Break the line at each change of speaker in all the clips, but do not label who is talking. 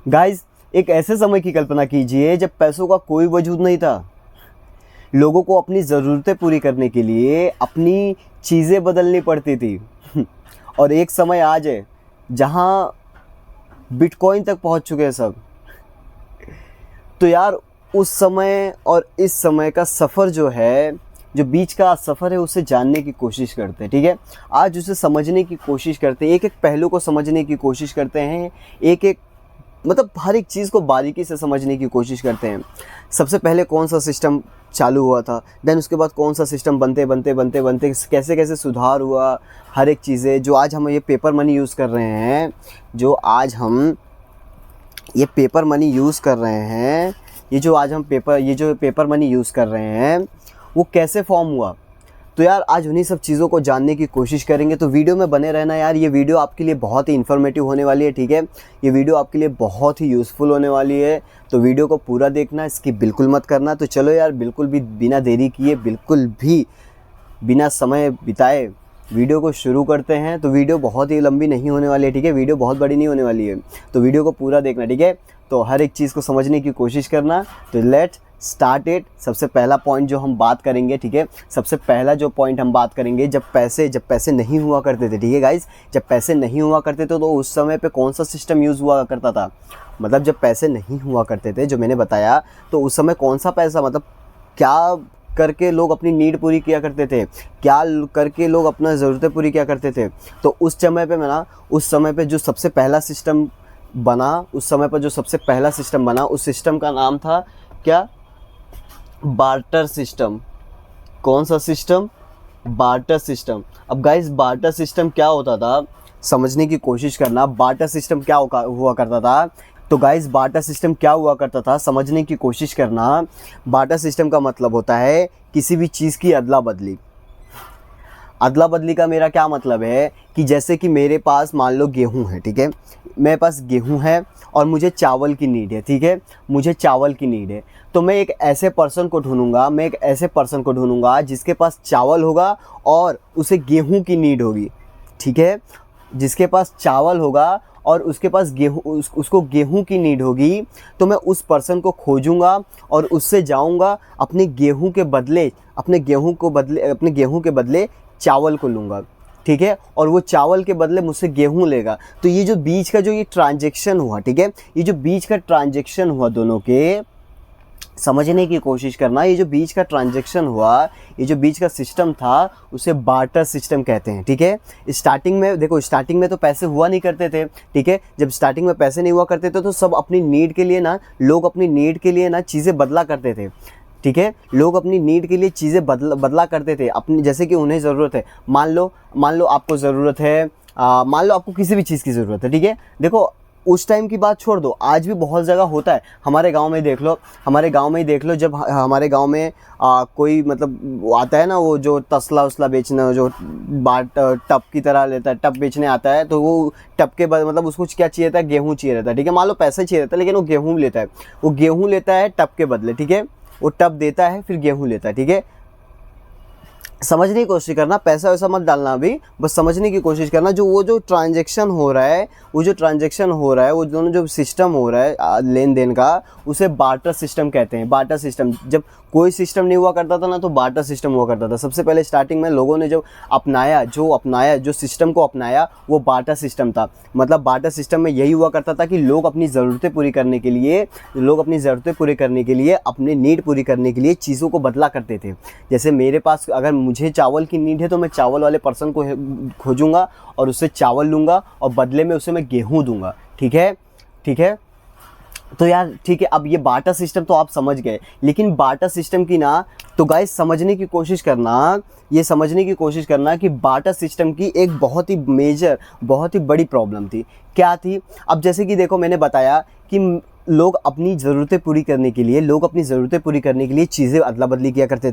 Guys, एक ऐसे समय की कल्पना कीजिए जब पैसों का कोई वजूद नहीं था। लोगों को अपनी ज़रूरतें पूरी करने के लिए अपनी चीज़ें बदलनी पड़ती थी। और एक समय आज है जहाँ बिटकॉइन तक पहुँच चुके हैं सब। तो यार, उस समय और इस समय का सफ़र जो है, जो बीच का सफ़र है, उसे जानने की कोशिश करते हैं। ठीक है, आज उसे समझने की कोशिश करते हैं, एक एक पहलू को समझने की कोशिश करते हैं, एक एक मतलब हर एक चीज़ को बारीकी से समझने की कोशिश करते हैं। सबसे पहले कौन सा सिस्टम चालू हुआ था, देन उसके बाद कौन सा सिस्टम बनते बनते बनते बनते कैसे कैसे सुधार हुआ। हर एक चीज़ें जो आज हम ये पेपर मनी यूज़ कर रहे हैं, जो आज हम ये पेपर मनी यूज़ कर रहे हैं, ये जो पेपर मनी यूज़ कर रहे हैं, वो कैसे फॉर्म हुआ। तो यार, आज उन्हीं सब चीज़ों को जानने की कोशिश करेंगे। तो वीडियो में बने रहना यार, ये वीडियो आपके लिए बहुत ही इन्फॉर्मेटिव होने वाली है। ठीक है, ये वीडियो आपके लिए बहुत ही यूज़फुल होने वाली है। तो वीडियो को पूरा देखना, इसकी बिल्कुल मत करना। तो चलो यार, बिल्कुल भी बिना देरी किए, बिल्कुल भी बिना समय बिताए वीडियो को शुरू करते हैं। तो वीडियो बहुत ही लंबी नहीं होने वाली है। ठीक है, वीडियो बहुत बड़ी नहीं होने वाली है, तो वीडियो को पूरा देखना। ठीक है, तो हर एक चीज़ को समझने की कोशिश करना। तो लेट्स स्टार्ट इट। सबसे पहला पॉइंट जो हम बात करेंगे, ठीक है, सबसे पहला जो पॉइंट हम बात करेंगे, जब पैसे नहीं हुआ करते थे। ठीक है गाइस, जब पैसे नहीं हुआ करते थे तो उस समय पे कौन सा सिस्टम यूज़ हुआ करता था। मतलब जब पैसे नहीं हुआ करते थे, जो मैंने बताया, तो उस समय कौन सा पैसा, मतलब क्या करके लोग अपनी नीड पूरी किया करते थे, क्या करके लोग अपना ज़रूरतें पूरी किया करते थे। तो उस समय पे जो सबसे पहला सिस्टम बना, उस सिस्टम का नाम था क्या? Barter system. कौन सा सिस्टम? Barter system. अब गाइस, बार्टर सिस्टम क्या होता था, समझने की कोशिश करना। बार्टर सिस्टम क्या हुआ करता था। तो गाइस, बार्टर सिस्टम क्या हुआ करता था, समझने की कोशिश करना। बार्टर सिस्टम का मतलब होता है किसी भी चीज़ की अदला बदली। अदला बदली का मेरा क्या मतलब है कि जैसे कि मेरे पास मान लो गेहूं है। ठीक है, मेरे पास गेहूं है और मुझे चावल की नीड है। ठीक है, मुझे चावल की नीड है, तो मैं एक ऐसे पर्सन को ढूंढूंगा जिसके पास चावल होगा और उसे गेहूं की नीड होगी। ठीक है, जिसके पास चावल होगा और उसके पास उसको गेहूं की नीड होगी, तो मैं उस पर्सन को खोजूंगा और उससे जाऊंगा, अपने गेहूं के बदले चावल को लूँगा। ठीक है, और वो चावल के बदले मुझसे गेहूं लेगा। तो ये जो बीच का ये ट्रांजैक्शन हुआ, ठीक है, ये जो बीच का ट्रांजैक्शन हुआ, दोनों के समझने की कोशिश करना। ये जो बीच का ट्रांजैक्शन हुआ, ये जो बीच का सिस्टम था, उसे बार्टर सिस्टम कहते हैं। ठीक है, स्टार्टिंग में तो पैसे हुआ नहीं करते थे। ठीक है, जब स्टार्टिंग में पैसे नहीं हुआ करते थे तो सब अपनी नीड के लिए ना चीज़ें बदला करते थे। ठीक है, लोग अपनी नीड के लिए चीज़ें बदला करते थे अपनी, जैसे कि उन्हें ज़रूरत है। मान लो आपको ज़रूरत है, मान लो आपको किसी भी चीज़ की ज़रूरत है। ठीक है, देखो, उस टाइम की बात छोड़ दो, आज भी बहुत जगह होता है। हमारे गांव में ही देख लो, जब हमारे गांव में कोई मतलब वो आता है ना, वो जो तसला उसला बेचना, जो टप की तरह लेता है, टप बेचने आता है, तो वो टप के बाद मतलब उसको क्या चाहिए था, गेहूँ चाहिए रहता है। ठीक है, मान लो पैसे चाहिए रहता है, लेकिन वो गेहूँ लेता है टप के बदले। ठीक है, वो टप देता है, फिर गेहूँ लेता है। ठीक है, समझने की कोशिश करना, पैसा वैसा मत डालना अभी, बस समझने की कोशिश करना। वो जो ट्रांजैक्शन हो रहा है, वो दोनों जो सिस्टम हो रहा है लेन देन का, उसे बार्टर सिस्टम कहते हैं। बार्टर सिस्टम, जब कोई सिस्टम नहीं हुआ करता था ना, तो बार्टर सिस्टम हुआ करता था। सबसे पहले स्टार्टिंग में लोगों ने जो सिस्टम को अपनाया, वो बार्टर सिस्टम था। मतलब बार्टर सिस्टम में यही हुआ करता था कि लोग अपनी ज़रूरतें पूरी करने के लिए, अपनी नीड पूरी करने के लिए चीज़ों को बदला करते थे। जैसे मेरे पास अगर मुझे चावल की नीड है, तो मैं चावल वाले पर्सन को खोजूंगा और उससे चावल लूँगा और बदले में उसे मैं गेहूँ दूंगा। ठीक है, तो यार ठीक है, अब ये बार्टर सिस्टम तो आप समझ गए, लेकिन बार्टर सिस्टम की ना, तो गाइस समझने की कोशिश करना कि बार्टर सिस्टम की एक बहुत ही बड़ी प्रॉब्लम थी। क्या थी? अब जैसे कि देखो, मैंने बताया कि लोग अपनी ज़रूरतें पूरी करने के लिए चीज़ें अदला बदली किया करते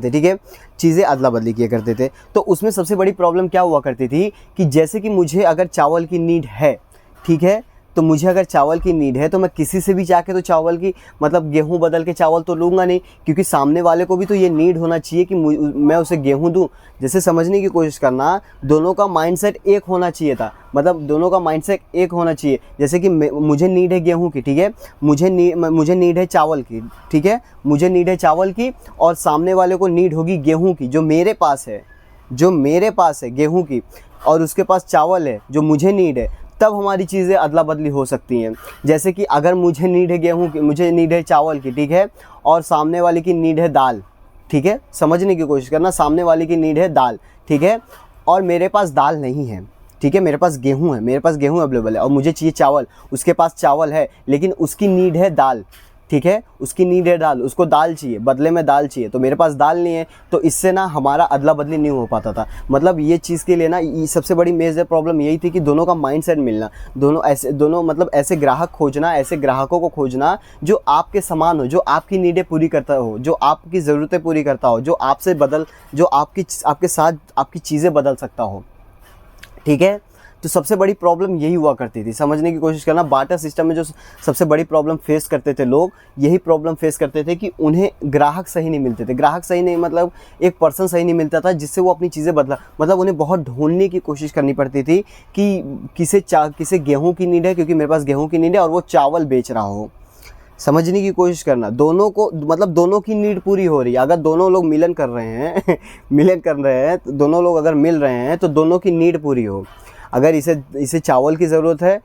थे। तो उसमें सबसे बड़ी प्रॉब्लम क्या हुआ करती थी कि जैसे कि मुझे अगर चावल की नीड है, ठीक है, तो मुझे अगर चावल की नीड है तो मैं किसी से भी जाके तो चावल की मतलब गेहूं बदल के चावल तो लूँगा नहीं, क्योंकि सामने वाले को भी तो ये नीड होना चाहिए कि मैं उसे गेहूं दूं। जैसे समझने की कोशिश करना, दोनों का माइंडसेट एक होना चाहिए था, मतलब दोनों का माइंडसेट एक होना चाहिए। जैसे कि मुझे नीड है गेहूं की, ठीक है, मुझे नीड है चावल की, ठीक है, मुझे नीड है चावल की, और सामने वाले को नीड होगी गेहूं की जो मेरे पास है, जो मेरे पास है गेहूं की, और उसके पास चावल है जो मुझे नीड है, तब हमारी चीज़ें अदला बदली हो सकती हैं। जैसे कि अगर मुझे नीड है गेहूं की, मुझे नीड है चावल की, ठीक है, और सामने वाले की नीड है दाल, ठीक है, समझने की कोशिश करना, सामने वाले की नीड है दाल, ठीक है, और मेरे पास दाल नहीं है, ठीक है, मेरे पास गेहूं है, मेरे पास गेहूं अवेलेबल है और मुझे चाहिए चावल, उसके पास चावल है लेकिन उसकी नीड है दाल, ठीक है, उसकी नीड है दाल, उसको दाल चाहिए, बदले में दाल चाहिए, तो मेरे पास दाल नहीं है, तो इससे ना हमारा अदला बदली नहीं हो पाता था। मतलब ये चीज़ के लिए ना सबसे बड़ी मेजर प्रॉब्लम यही थी कि दोनों का माइंडसेट मिलना, दोनों मतलब ऐसे ग्राहक खोजना, ऐसे ग्राहकों को खोजना जो आपके समान हो, जो आपकी नीडें पूरी करता हो, जो आपकी ज़रूरतें पूरी करता हो, जो आपके साथ आपकी चीज़ें बदल सकता हो, ठीक है। तो सबसे बड़ी प्रॉब्लम यही हुआ करती थी, समझने की कोशिश करना। बार्टर सिस्टम में जो सबसे बड़ी प्रॉब्लम फेस करते थे लोग, यही प्रॉब्लम फेस करते थे कि उन्हें ग्राहक सही नहीं मिलते थे। ग्राहक सही नहीं मतलब एक पर्सन सही नहीं मिलता था जिससे वो अपनी चीज़ें बदला, मतलब उन्हें बहुत ढूंढने की कोशिश करनी पड़ती थी कि किसे गेहूँ की नीड है, क्योंकि मेरे पास गेहूँ की नीड है और वो चावल बेच रहा हो। समझने की कोशिश करना, दोनों को मतलब दोनों की नीड पूरी हो रही है। अगर दोनों लोग मिलन कर रहे हैं मिलन कर रहे हैं, तो दोनों लोग अगर मिल रहे हैं तो दोनों की नीड पूरी हो। अगर इसे चावल की ज़रूरत है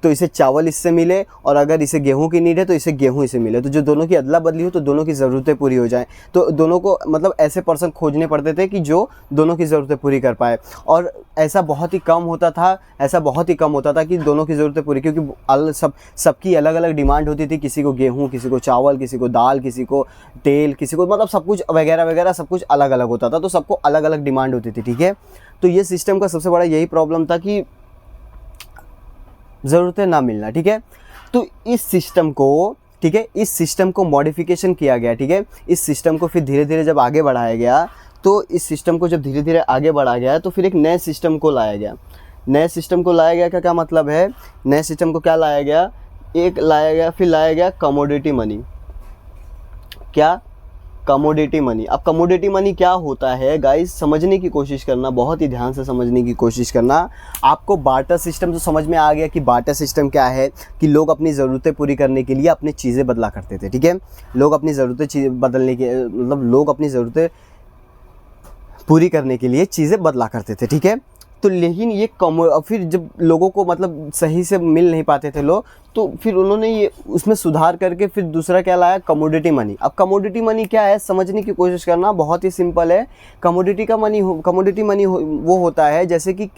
तो इसे चावल इससे मिले, और अगर इसे गेहूं की नीड है तो इसे गेहूं इसे मिले, तो जो दोनों की अदला बदली हो तो दोनों की ज़रूरतें पूरी हो जाएं। तो दोनों को मतलब ऐसे पर्सन खोजने पड़ते थे कि जो दोनों की ज़रूरतें पूरी कर पाए, और ऐसा बहुत ही कम होता था कि दोनों की ज़रूरतें पूरी, क्योंकि सबकी अलग अलग डिमांड होती थी। किसी को गेहूँ, किसी को चावल, किसी को दाल, किसी को तेल, किसी को मतलब सब कुछ वगैरह वगैरह सब कुछ अलग अलग होता था, तो सबको अलग अलग डिमांड होती थी, ठीक है। तो ये सिस्टम का सबसे बड़ा यही प्रॉब्लम था कि ज़रूरतें ना मिलना, ठीक है। तो इस सिस्टम को, ठीक है, इस सिस्टम को मॉडिफिकेशन किया गया, ठीक है। इस सिस्टम को फिर धीरे धीरे जब आगे बढ़ाया गया, तो इस सिस्टम को जब धीरे धीरे आगे बढ़ाया गया तो फिर एक नए सिस्टम को लाया गया। नए सिस्टम को लाया गया का क्या मतलब है? नए सिस्टम को क्या लाया गया? फिर लाया गया कमोडिटी मनी। क्या? Commodity money. अब कमोडिटी मनी क्या होता है गाइस, समझने की कोशिश करना, बहुत ही ध्यान से समझने की कोशिश करना। आपको बार्टर सिस्टम तो समझ में आ गया कि बार्टर सिस्टम क्या है, कि लोग अपनी ज़रूरतें पूरी करने के लिए अपनी चीज़ें बदला करते थे, ठीक है। लोग अपनी ज़रूरतें बदलने के मतलब लोग अपनी ज़रूरतें पूरी करने के लिए चीज़ें बदला करते थे, ठीक है। तो लेकिन ये फिर जब लोगों को मतलब सही से मिल नहीं पाते थे लोग, तो फिर उन्होंने ये उसमें सुधार करके फिर दूसरा क्या लाया? Commodity money. अब कमोडिटी मनी क्या है, समझने की कोशिश करना, बहुत ही सिंपल है। कमोडिटी मनी वो होता है जैसे कि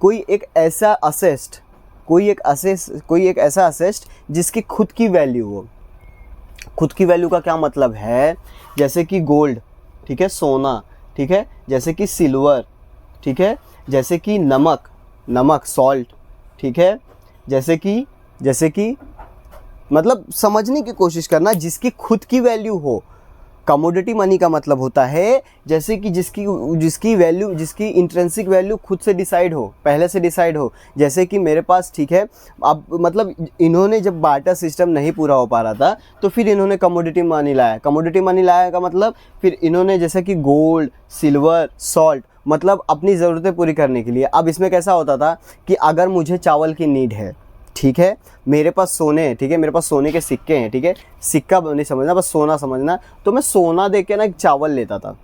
कोई एक ऐसा असेस्ट जिसकी खुद की वैल्यू हो। खुद की वैल्यू का क्या मतलब है? जैसे कि गोल्ड, ठीक है, सोना, ठीक है, जैसे कि सिल्वर, ठीक है, जैसे कि नमक सॉल्ट, ठीक है, जैसे कि मतलब समझने की कोशिश करना, जिसकी खुद की वैल्यू हो। कमोडिटी मनी का मतलब होता है जैसे कि जिसकी वैल्यू, जिसकी इंट्रिंसिक वैल्यू खुद से डिसाइड हो, पहले से डिसाइड हो। जैसे कि मेरे पास, ठीक है, अब मतलब इन्होंने जब बार्टर सिस्टम नहीं पूरा हो पा रहा था तो फिर इन्होंने कमोडिटी मनी लाया। कमोडिटी मनी लाया का मतलब फिर इन्होंने जैसे कि गोल्ड, सिल्वर, सॉल्ट, मतलब अपनी ज़रूरतें पूरी करने के लिए। अब इसमें कैसा होता था कि अगर मुझे चावल की नीड है, ठीक है, मेरे पास सोने हैं, ठीक है, मेरे पास सोने के सिक्के हैं, ठीक है, सिक्का नहीं समझना, बस सोना समझना, तो मैं सोना दे के ना एक चावल लेता था।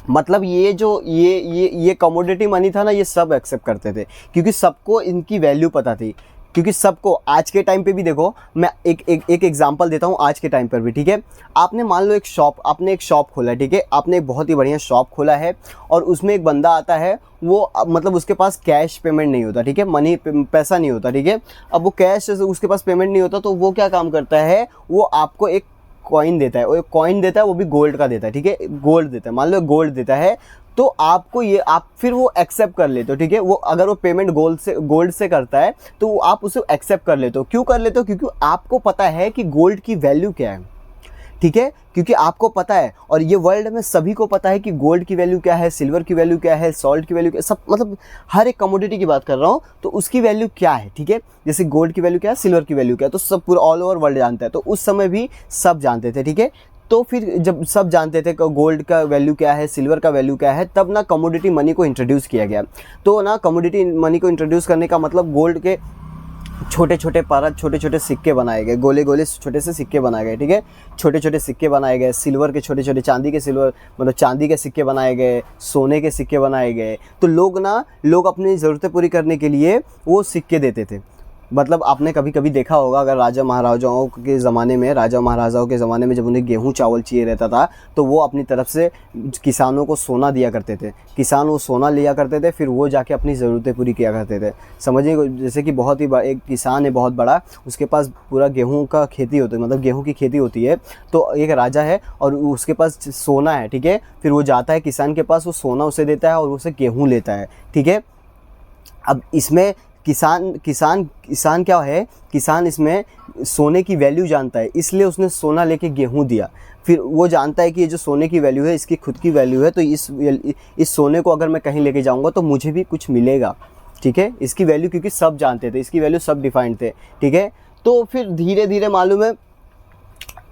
मतलब ये कमोडिटी मनी था ना, ये सब एक्सेप्ट करते थे क्योंकि सबको इनकी वैल्यू पता थी। क्योंकि सबको आज के टाइम पे भी देखो, मैं एक एग्जांपल देता हूँ आज के टाइम पर भी, ठीक है। आपने मान लो आपने एक शॉप खोला है, ठीक है, आपने एक बहुत ही बढ़िया शॉप खोला है और उसमें एक बंदा आता है, वो मतलब उसके पास कैश पेमेंट नहीं होता, ठीक है, पैसा नहीं होता, ठीक है। अब वो कैश उसके पास पेमेंट नहीं होता, तो वो क्या काम करता है, वो आपको एक कॉइन देता है, वो भी गोल्ड का देता है, ठीक है, गोल्ड देता है, मान लो गोल्ड देता है, तो आपको आप फिर वो एक्सेप्ट कर लेते हो, ठीक है। वो अगर वो पेमेंट गोल्ड से करता है तो आप उसे एक्सेप्ट कर लेते हो। क्यों कर लेते हो? क्योंकि आपको पता है कि गोल्ड की वैल्यू क्या है, ठीक है, क्योंकि आपको पता है और ये वर्ल्ड में सभी को पता है कि गोल्ड की वैल्यू क्या है, सिल्वर की वैल्यू क्या है, सॉल्ट की वैल्यू क्या है, सब मतलब हर एक कमोडिटी की बात कर रहा हूँ तो उसकी वैल्यू क्या है। ठीक है, जैसे गोल्ड की वैल्यू क्या है, सिल्वर की वैल्यू क्या है, तो सब पूरा ऑल ओवर वर्ल्ड जानता है। तो उस समय भी सब जानते थे। ठीक है, तो फिर जब सब जानते थे कि गोल्ड का वैल्यू क्या है, सिल्वर का वैल्यू क्या है, तब ना कमोडिटी मनी को इंट्रोड्यूस किया गया। तो ना कमोडिटी मनी को इंट्रोड्यूस करने का मतलब गोल्ड के छोटे छोटे परत, छोटे छोटे सिक्के बनाए गए, गोले गोले छोटे से सिक्के बनाए गए। ठीक है, छोटे छोटे सिक्के बनाए गए, सिल्वर के छोटे छोटे, चांदी के सिल्वर मतलब चांदी के सिक्के बनाए गए, सोने के सिक्के बनाए गए। तो लोग अपनी ज़रूरतें पूरी करने के लिए वो सिक्के देते थे। मतलब आपने कभी कभी देखा होगा, अगर राजा महाराजाओं के ज़माने में, राजा महाराजाओं के ज़माने में जब उन्हें गेहूँ चावल चाहिए रहता था तो वो अपनी तरफ से किसानों को सोना दिया करते थे। किसान वो सोना लिया करते थे, फिर वो जाके अपनी ज़रूरतें पूरी किया करते थे। समझिए, जैसे कि बहुत ही एक किसान है बहुत बड़ा, उसके पास पूरा गेहूँ का खेती होता है, मतलब गेहूँ की खेती होती है। तो एक राजा है और उसके पास सोना है। ठीक है, फिर वो जाता है किसान के पास, वो सोना उसे देता है और उसे गेहूँ लेता है। ठीक है, अब इसमें किसान क्या है, किसान इसमें सोने की वैल्यू जानता है, इसलिए उसने सोना लेके गेहूं दिया। फिर वो जानता है कि ये जो सोने की वैल्यू है इसकी खुद की वैल्यू है, तो इस सोने को अगर मैं कहीं लेके जाऊंगा तो मुझे भी कुछ मिलेगा। ठीक है, इसकी वैल्यू क्योंकि सब जानते थे, इसकी वैल्यू सब डिफाइंड थे। ठीक है, तो फिर धीरे धीरे मालूम है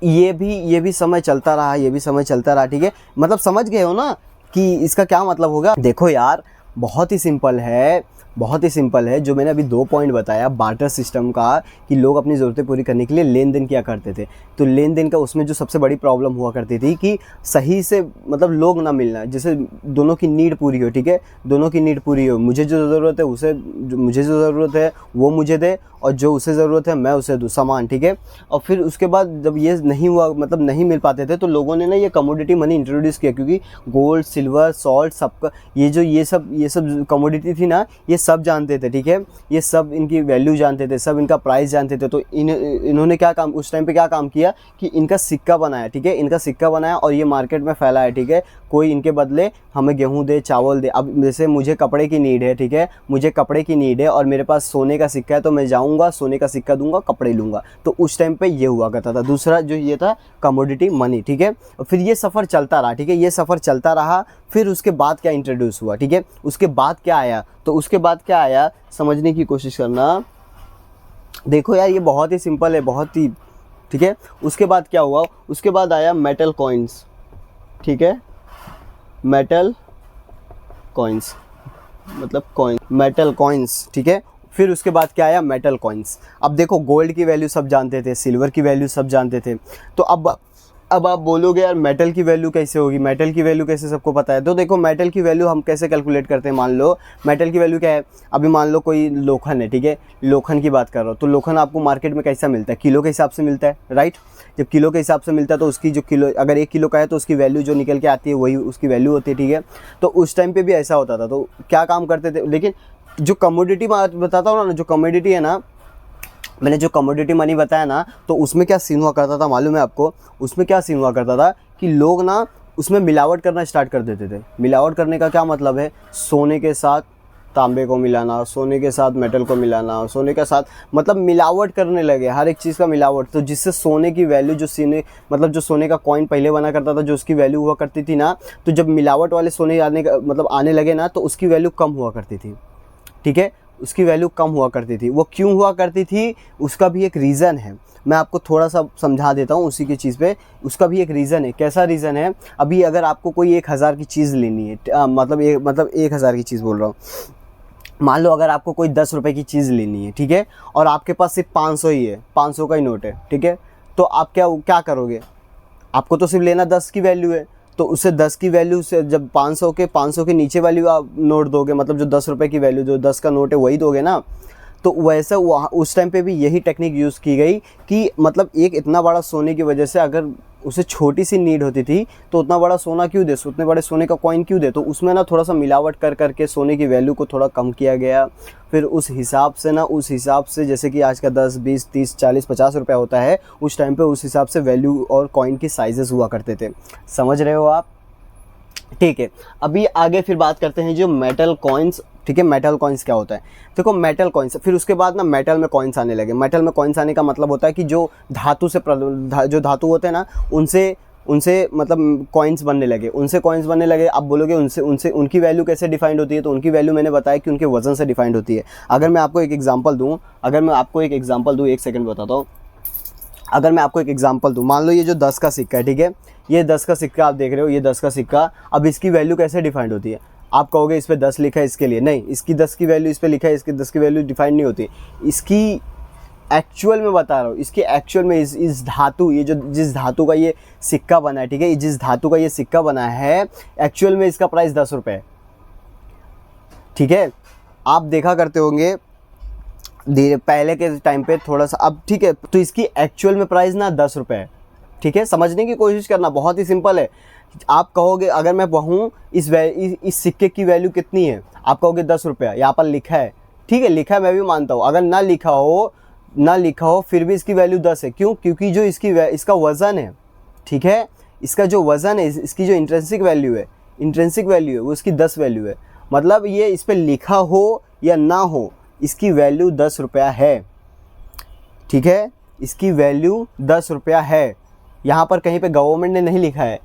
ये भी समय चलता रहा, ये भी समय चलता रहा। ठीक है, मतलब समझ गए हो ना कि इसका क्या मतलब होगा। देखो यार, बहुत ही सिंपल है, बहुत ही सिंपल है। जो मैंने अभी 2 पॉइंट बताया बार्टर सिस्टम का, कि लोग अपनी ज़रूरतें पूरी करने के लिए लेन देन किया करते थे। तो लेन देन का उसमें जो सबसे बड़ी प्रॉब्लम हुआ करती थी कि सही से मतलब लोग ना मिलना, जैसे दोनों की नीड पूरी हो। ठीक है, दोनों की नीड पूरी हो, मुझे जो ज़रूरत है उसे, मुझे जो ज़रूरत है वो मुझे दे और जो उसे ज़रूरत है मैं उसे दूँ, समान। ठीक है, और फिर उसके बाद जब ये नहीं हुआ, मतलब नहीं मिल पाते थे, तो लोगों ने ना ये कमोडिटी मनी इंट्रोड्यूस किया, क्योंकि गोल्ड सिल्वर सॉल्ट सबका ये सब कमोडिटी थी ना, ये सब जानते थे। ठीक है, ये सब इनकी वैल्यू जानते थे, सब इनका प्राइस जानते थे। तो इन्होंने क्या काम उस टाइम पे क्या काम किया कि इनका सिक्का बनाया। ठीक है, इनका सिक्का बनाया और ये मार्केट में फैलाया। ठीक है, कोई इनके बदले हमें गेहूं दे, चावल दे। अब जैसे मुझे कपड़े की नीड है, ठीक है, मुझे कपड़े की नीड है और मेरे पास सोने का सिक्का है, तो मैं जाऊंगा, सोने का सिक्का दूंगा, कपड़े लूँगा। तो उस टाइम पे ये हुआ करता था। दूसरा जो ये था कमोडिटी मनी। ठीक है, और फिर ये सफ़र चलता रहा। ठीक है, ये सफ़र चलता रहा। फिर उसके बाद क्या इंट्रोड्यूस हुआ। ठीक है, उसके बाद क्या आया, तो उसके बाद क्या आया समझने की कोशिश करना। देखो यार, ये बहुत ही सिंपल है, बहुत ही। ठीक है, उसके बाद क्या हुआ, उसके बाद आया मेटल कॉइन्स। ठीक है, मेटल कॉइन्स मतलब कॉइन, मेटल कॉइन्स। ठीक है, फिर उसके बाद क्या आया, मेटल कॉइन्स। अब देखो, गोल्ड की वैल्यू सब जानते थे, सिल्वर की वैल्यू सब जानते थे। तो अब आप बोलोगे यार मेटल की वैल्यू कैसे होगी, मेटल की वैल्यू कैसे सबको पता है। तो देखो, मेटल की वैल्यू हम कैसे कैलकुलेट करते हैं। मान लो मेटल की वैल्यू क्या है, अभी मान लो कोई लोखंड है। ठीक है, लोखंड की बात कर रहा हूँ, तो लोखंड आपको मार्केट में कैसा मिलता है, किलो के हिसाब से मिलता है, राइट। जब किलो के हिसाब से मिलता है तो उसकी जो किलो, अगर 1 किलो का है तो उसकी वैल्यू जो निकल के आती है वही उसकी वैल्यू होती है। ठीक है, तो उस टाइम पे भी ऐसा होता था। तो क्या काम करते थे, लेकिन जो कमोडिटी बताता हूँ ना, जो कमोडिटी है ना, मैंने जो कमोडिटी मनी बताया ना, तो उसमें क्या सीन हुआ करता था मालूम है आपको। उसमें क्या सीन हुआ करता था कि लोग ना उसमें मिलावट करना स्टार्ट कर देते थे। मिलावट करने का क्या मतलब है, सोने के साथ तांबे को मिलाना, सोने के साथ मेटल को मिलाना, सोने के साथ मतलब मिलावट करने लगे, हर एक चीज़ का मिलावट। तो जिससे सोने की वैल्यू, जो सोने मतलब जो सोने का कॉइन पहले बना करता था, जो उसकी वैल्यू हुआ करती थी ना, तो जब मिलावट वाले सोने आने लगे ना, तो उसकी वैल्यू कम हुआ करती थी। ठीक है, उसकी वैल्यू कम हुआ करती थी। वो क्यों हुआ करती थी, उसका भी एक रीज़न है। मैं आपको थोड़ा सा समझा देता हूँ उसी की चीज़ पे। उसका भी एक रीज़न है। कैसा रीज़न है, अभी अगर आपको कोई 1000 की चीज़ लेनी है, मतलब 1000 की चीज़ बोल रहा हूँ। मान लो अगर आपको कोई 10 रुपये की चीज़ लेनी है, ठीक है, और आपके पास सिर्फ 500 ही है, 500 का ही नोट है। ठीक है, तो आप क्या करोगे, आपको तो सिर्फ लेना 10 की वैल्यू है, तो उससे 10 की वैल्यू से जब 500 के नीचे वाली आप नोट दोगे, मतलब जो 10 रुपये की वैल्यू, जो 10 का नोट है वही दोगे ना। तो वैसे वहाँ उस टाइम पे भी यही टेक्निक यूज़ की गई कि मतलब एक इतना बड़ा सोने की वजह से अगर उसे छोटी सी नीड होती थी तो उतना बड़ा सोना क्यों दे, उतने बड़े सोने का कॉइन क्यों दे। तो उसमें ना थोड़ा सा मिलावट कर करके सोने की वैल्यू को थोड़ा कम किया गया। फिर उस हिसाब से जैसे कि आज का 10, 20, 30, 40, 50 रुपया होता है, उस टाइम पे उस हिसाब से वैल्यू और कॉइन की साइजेस हुआ करते थे। समझ रहे हो आप। ठीक है, अभी आगे फिर बात करते हैं जो मेटल कॉइन्स ठीक है। मेटल कॉइन्स क्या होता है, देखो मेटल कॉइन्स, फिर उसके बाद ना मेटल में कॉइन्स आने लगे। मेटल में कॉइन्स आने का मतलब होता है कि जो धातु से जो धातु होते हैं ना, उनसे उनसे मतलब कॉइन्स बनने लगे, उनसे कॉइन्स बनने लगे। आप बोलोगे उनसे उनसे उनकी वैल्यू कैसे डिफाइंड होती है, तो उनकी वैल्यू मैंने बताया कि उनके वजन से डिफाइंड होती है। अगर मैं आपको एक एग्जांपल दूं, एक सेकंड बताता हूँ। अगर मैं आपको एक एग्जांपल दूं, मान लो ये जो 10 का सिक्का है, ठीक है, ये 10 का सिक्का आप देख रहे हो, ये 10 का सिक्का, अब इसकी वैल्यू कैसे डिफाइंड होती है? आप कहोगे इस पे 10 लिखा है इसके लिए, नहीं, इसकी 10 की वैल्यू इस पे लिखा है, इसकी 10 की वैल्यू डिफाइंड नहीं होती। इसकी एक्चुअल में बता रहा हूँ, इसके एक्चुअल में इस धातु, ये जो जिस धातु का ये सिक्का बना है, ठीक है, जिस धातु का ये सिक्का बना है, एक्चुअल में इसका प्राइस 10 रुपये है, ठीक है। आप देखा करते होंगे धीरे पहले के टाइम पे थोड़ा सा, अब ठीक है, तो इसकी एक्चुअल में प्राइस ना 10 रुपये है, ठीक है। समझने की कोशिश करना, बहुत ही सिंपल है। आप कहोगे अगर मैं कहूँ इस सिक्के की वैल्यू कितनी है, आप कहोगे 10 रुपये, यहाँ पर लिखा है, ठीक है, लिखा है, मैं भी मानता हूँ। अगर ना लिखा हो फिर भी इसकी वैल्यू 10 है, क्यों? क्योंकि जो इसका वज़न है, ठीक है, इसका जो वज़न है, इसकी जो इंट्रिंसिक वैल्यू है वो इसकी 10 वैल्यू है। मतलब ये इस पर लिखा हो या ना हो, इसकी वैल्यू 10 रुपया है, ठीक है, इसकी वैल्यू 10 रुपया है। यहाँ पर कहीं पे गवर्नमेंट ने नहीं लिखा है,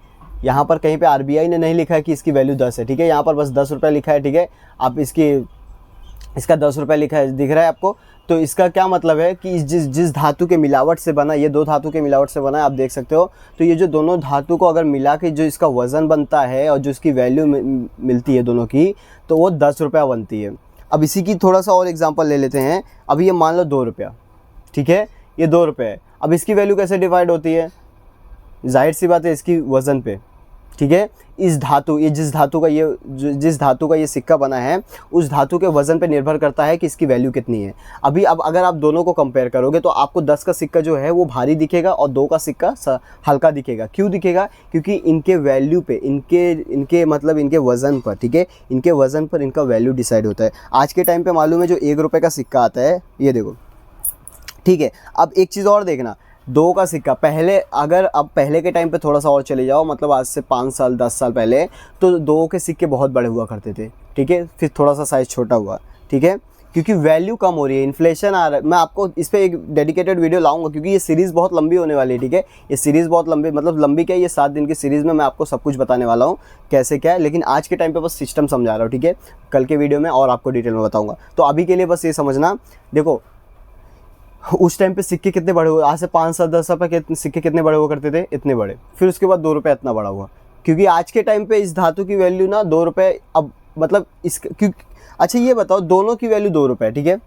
यहाँ पर कहीं पे आरबीआई ने नहीं लिखा है कि इसकी वैल्यू 10 है, ठीक है, यहाँ पर बस 10 रुपया लिखा है, ठीक है। आप इसका 10 रुपया लिखा है, दिख रहा है आपको? तो इसका क्या मतलब है कि जिस धातु के मिलावट से बना, ये दो धातु के मिलावट से बना है, आप देख सकते हो। तो ये जो दोनों धातु को अगर मिला के जो इसका वज़न बनता है और जो इसकी वैल्यू मिलती है दोनों की, तो वो 10 रुपया बनती है। अब इसी की थोड़ा सा और एग्जांपल ले लेते हैं। अभी ये मान लो 2 रुपया, ठीक है, ये 2 रुपये है। अब इसकी वैल्यू कैसे डिवाइड होती है? जाहिर सी बात है, इसकी वज़न पे, ठीक है। जिस धातु का ये सिक्का बना है, उस धातु के वज़न पे निर्भर करता है कि इसकी वैल्यू कितनी है। अब अगर आप दोनों को कंपेयर करोगे तो आपको 10 का सिक्का जो है वो भारी दिखेगा और 2 का सिक्का हल्का दिखेगा। क्यों दिखेगा? क्योंकि इनके वैल्यू पे, इनके मतलब इनके वज़न पर, ठीक है, इनके वज़न पर इनका वैल्यू डिसाइड होता है। आज के टाइम पे मालूम है जो 1 रुपये का सिक्का आता है, ये देखो, ठीक है। अब एक चीज़ और देखना, 2 का सिक्का पहले के टाइम पे थोड़ा सा और चले जाओ, मतलब आज से 5 साल 10 साल पहले, तो 2 के सिक्के बहुत बड़े हुआ करते थे, ठीक है, फिर थोड़ा सा साइज़ छोटा हुआ, ठीक है, क्योंकि वैल्यू कम हो रही है, इन्फ्लेशन आ रहा है। मैं आपको इस पर एक डेडिकेटेड वीडियो लाऊंगा, क्योंकि ये सीरीज़ बहुत लंबी होने वाली है, ठीक है, ये सीरीज़ बहुत लंबी, मतलब लंबी क्या है, ये 7 दिन की सीरीज़ में मैं आपको सब कुछ बताने वाला हूँ कैसे क्या है। लेकिन आज के टाइम पे बस सिस्टम समझा रहा हूँ, ठीक है, कल के वीडियो में और आपको डिटेल में बताऊँगा। तो अभी के लिए बस ये समझना, देखो उस टाइम पे सिक्के कितने बड़े हुए, आज से 5 साल 10 साल पर सिक्के कितने बड़े हुआ करते थे, इतने बड़े। फिर उसके बाद 2 रुपये इतना बड़ा हुआ, क्योंकि आज के टाइम पे इस धातु की वैल्यू ना 2 रुपये, अब मतलब अच्छा ये बताओ, दोनों की वैल्यू 2 रुपये है, ठीक है,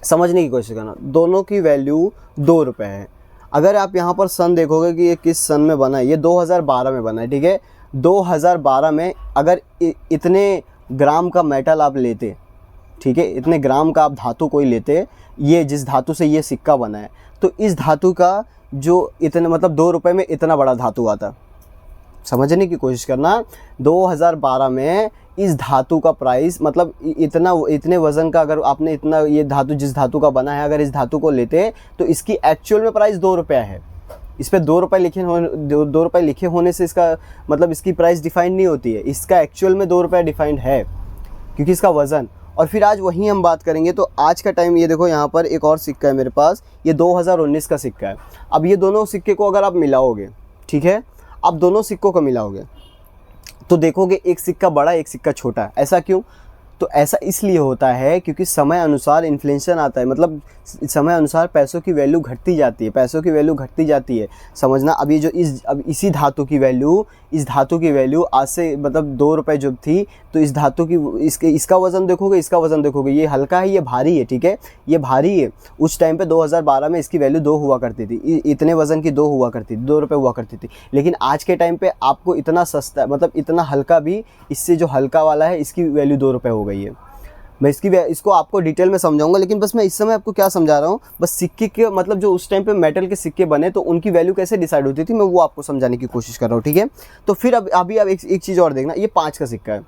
समझने की कोशिश करना, दोनों की वैल्यू 2 रुपये है। अगर आप यहाँ पर सन देखोगे कि ये किस सन में बना है, ये 2012 में बना है, ठीक है। 2012 में अगर इतने ग्राम का मेटल आप लेते, ठीक है, इतने ग्राम का आप धातु कोई लेते, ये जिस धातु से ये सिक्का बना है, तो इस धातु का जो इतने मतलब 2 रुपये में इतना बड़ा धातु आता। समझने की कोशिश करना, 2012 में इस धातु का प्राइस, मतलब इतने वज़न का, अगर आपने इतना ये धातु जिस धातु का बना है, अगर इस धातु को लेते तो इसकी एक्चुअल में प्राइस 2 रुपया है। इस पर 2 रुपये लिखे होने से इसका मतलब इसकी प्राइस डिफाइंड नहीं होती है, इसका एक्चुअल में 2 रुपया डिफाइंड है, क्योंकि इसका वज़न। और फिर आज वही हम बात करेंगे। तो आज का टाइम, ये देखो यहाँ पर एक और सिक्का है मेरे पास, ये 2019 का सिक्का है। अब ये दोनों सिक्के को अगर आप मिलाओगे, ठीक है, आप दोनों सिक्कों को मिलाओगे तो देखोगे एक सिक्का बड़ा, एक सिक्का छोटा। ऐसा क्यों? तो ऐसा इसलिए होता है क्योंकि समय अनुसार इन्फ्लेशन आता है, मतलब समय अनुसार पैसों की वैल्यू घटती जाती है, समझना। अब ये जो अब इसी धातु की वैल्यू, इस धातु की वैल्यू आज से मतलब 2 रुपये जब थी, तो इस धातु की इसका वज़न देखोगे, इसका वज़न देखोगे, ये हल्का है, ये भारी है, ठीक है, ये भारी है। उस टाइम पे 2012 में इसकी वैल्यू 2 हुआ करती थी, इतने वज़न की 2 हुआ करती थी, 2 रुपये हुआ करती थी। लेकिन आज के टाइम पे आपको इतना सस्ता, मतलब इतना हल्का भी, इससे जो हल्का वाला है इसकी वैल्यू 2 रुपये हो गई है। मैं इसको आपको डिटेल में समझाऊंगा, लेकिन बस मैं इस समय आपको क्या समझा रहा हूँ, बस सिक्के के मतलब जो उस टाइम पे मेटल के सिक्के बने तो उनकी वैल्यू कैसे डिसाइड होती थी, मैं वो आपको समझाने की कोशिश कर रहा हूँ, ठीक है। तो फिर अभी आप एक चीज़ और देखना, ये 5 का सिक्का है,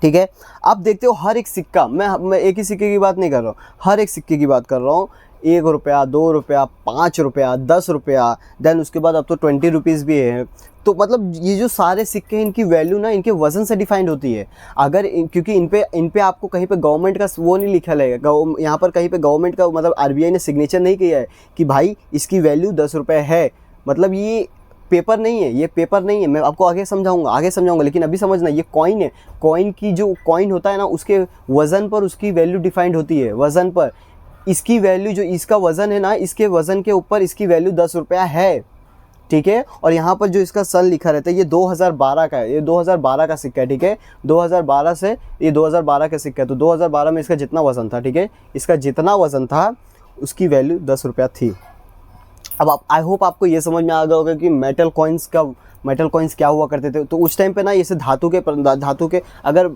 ठीक है। आप देखते हो हर एक सिक्का, मैं एक ही सिक्के की बात नहीं कर रहा हूँ, हर एक सिक्के की बात कर रहा हूँ। 1 रुपया, 2 रुपया, 5 रुपया, 10 रुपया, देन उसके बाद अब तो 20 रुपीज़ भी है। तो मतलब ये जो सारे सिक्के हैं इनकी वैल्यू ना इनके वज़न से डिफाइंड होती है। अगर क्योंकि इन पे आपको कहीं पे गवर्नमेंट का वो नहीं लिखा है, यहाँ पर कहीं पे गवर्नमेंट का मतलब आरबीआई ने सिग्नेचर नहीं किया है कि भाई इसकी वैल्यू 10 रुपये है। मतलब ये पेपर नहीं है, ये पेपर नहीं है। मैं आपको आगे समझाऊंगा, लेकिन अभी समझना ये कॉइन है। कॉइन की जो कॉइन होता है ना उसके वज़न पर उसकी वैल्यू डिफाइंड होती है, वज़न पर। इसकी वैल्यू जो इसका वज़न है ना, इसके वज़न के ऊपर इसकी वैल्यू 10 रुपया है, ठीक है। और यहाँ पर जो इसका सन लिखा रहता है ये 2012 का है, ये 2012 का सिक्का है, ठीक है। 2012 से ये 2012 का सिक्का है, तो 2012 में इसका जितना वज़न था, ठीक है, इसका जितना वज़न था उसकी वैल्यू 10 रुपया थी। अब आप आई होप आपको ये समझ में आ गया होगा कि मेटल कॉइन्स क्या हुआ करते थे। तो उस टाइम पे ना ऐसे धातु के अगर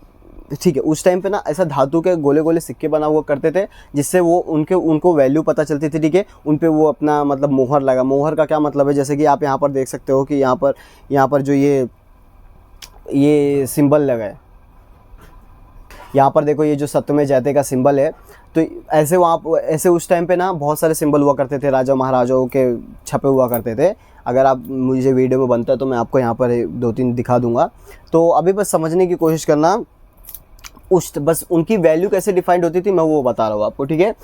ठीक है, उस टाइम पे ना ऐसा धातु के गोले गोले सिक्के बना हुआ करते थे, जिससे वो उनको वैल्यू पता चलती थी, ठीक है। उन पे वो अपना मतलब मोहर लगा। मोहर का क्या मतलब है, जैसे कि आप यहाँ पर देख सकते हो कि यहाँ पर जो ये सिंबल लगा है, यहाँ पर देखो ये जो सत्यमेव जयते का सिंबल है। तो ऐसे उस टाइम पे ना बहुत सारे सिंबल हुआ करते थे, राजा महाराजाओं के छपे हुआ करते थे। अगर आप मुझे वीडियो में बनता है तो मैं आपको यहाँ पर 2-3 दिखा दूंगा। तो अभी बस समझने की कोशिश करना, बस उनकी वैल्यू कैसे डिफाइंड होती थी मैं वो बता रहा हूँ आपको, ठीक है।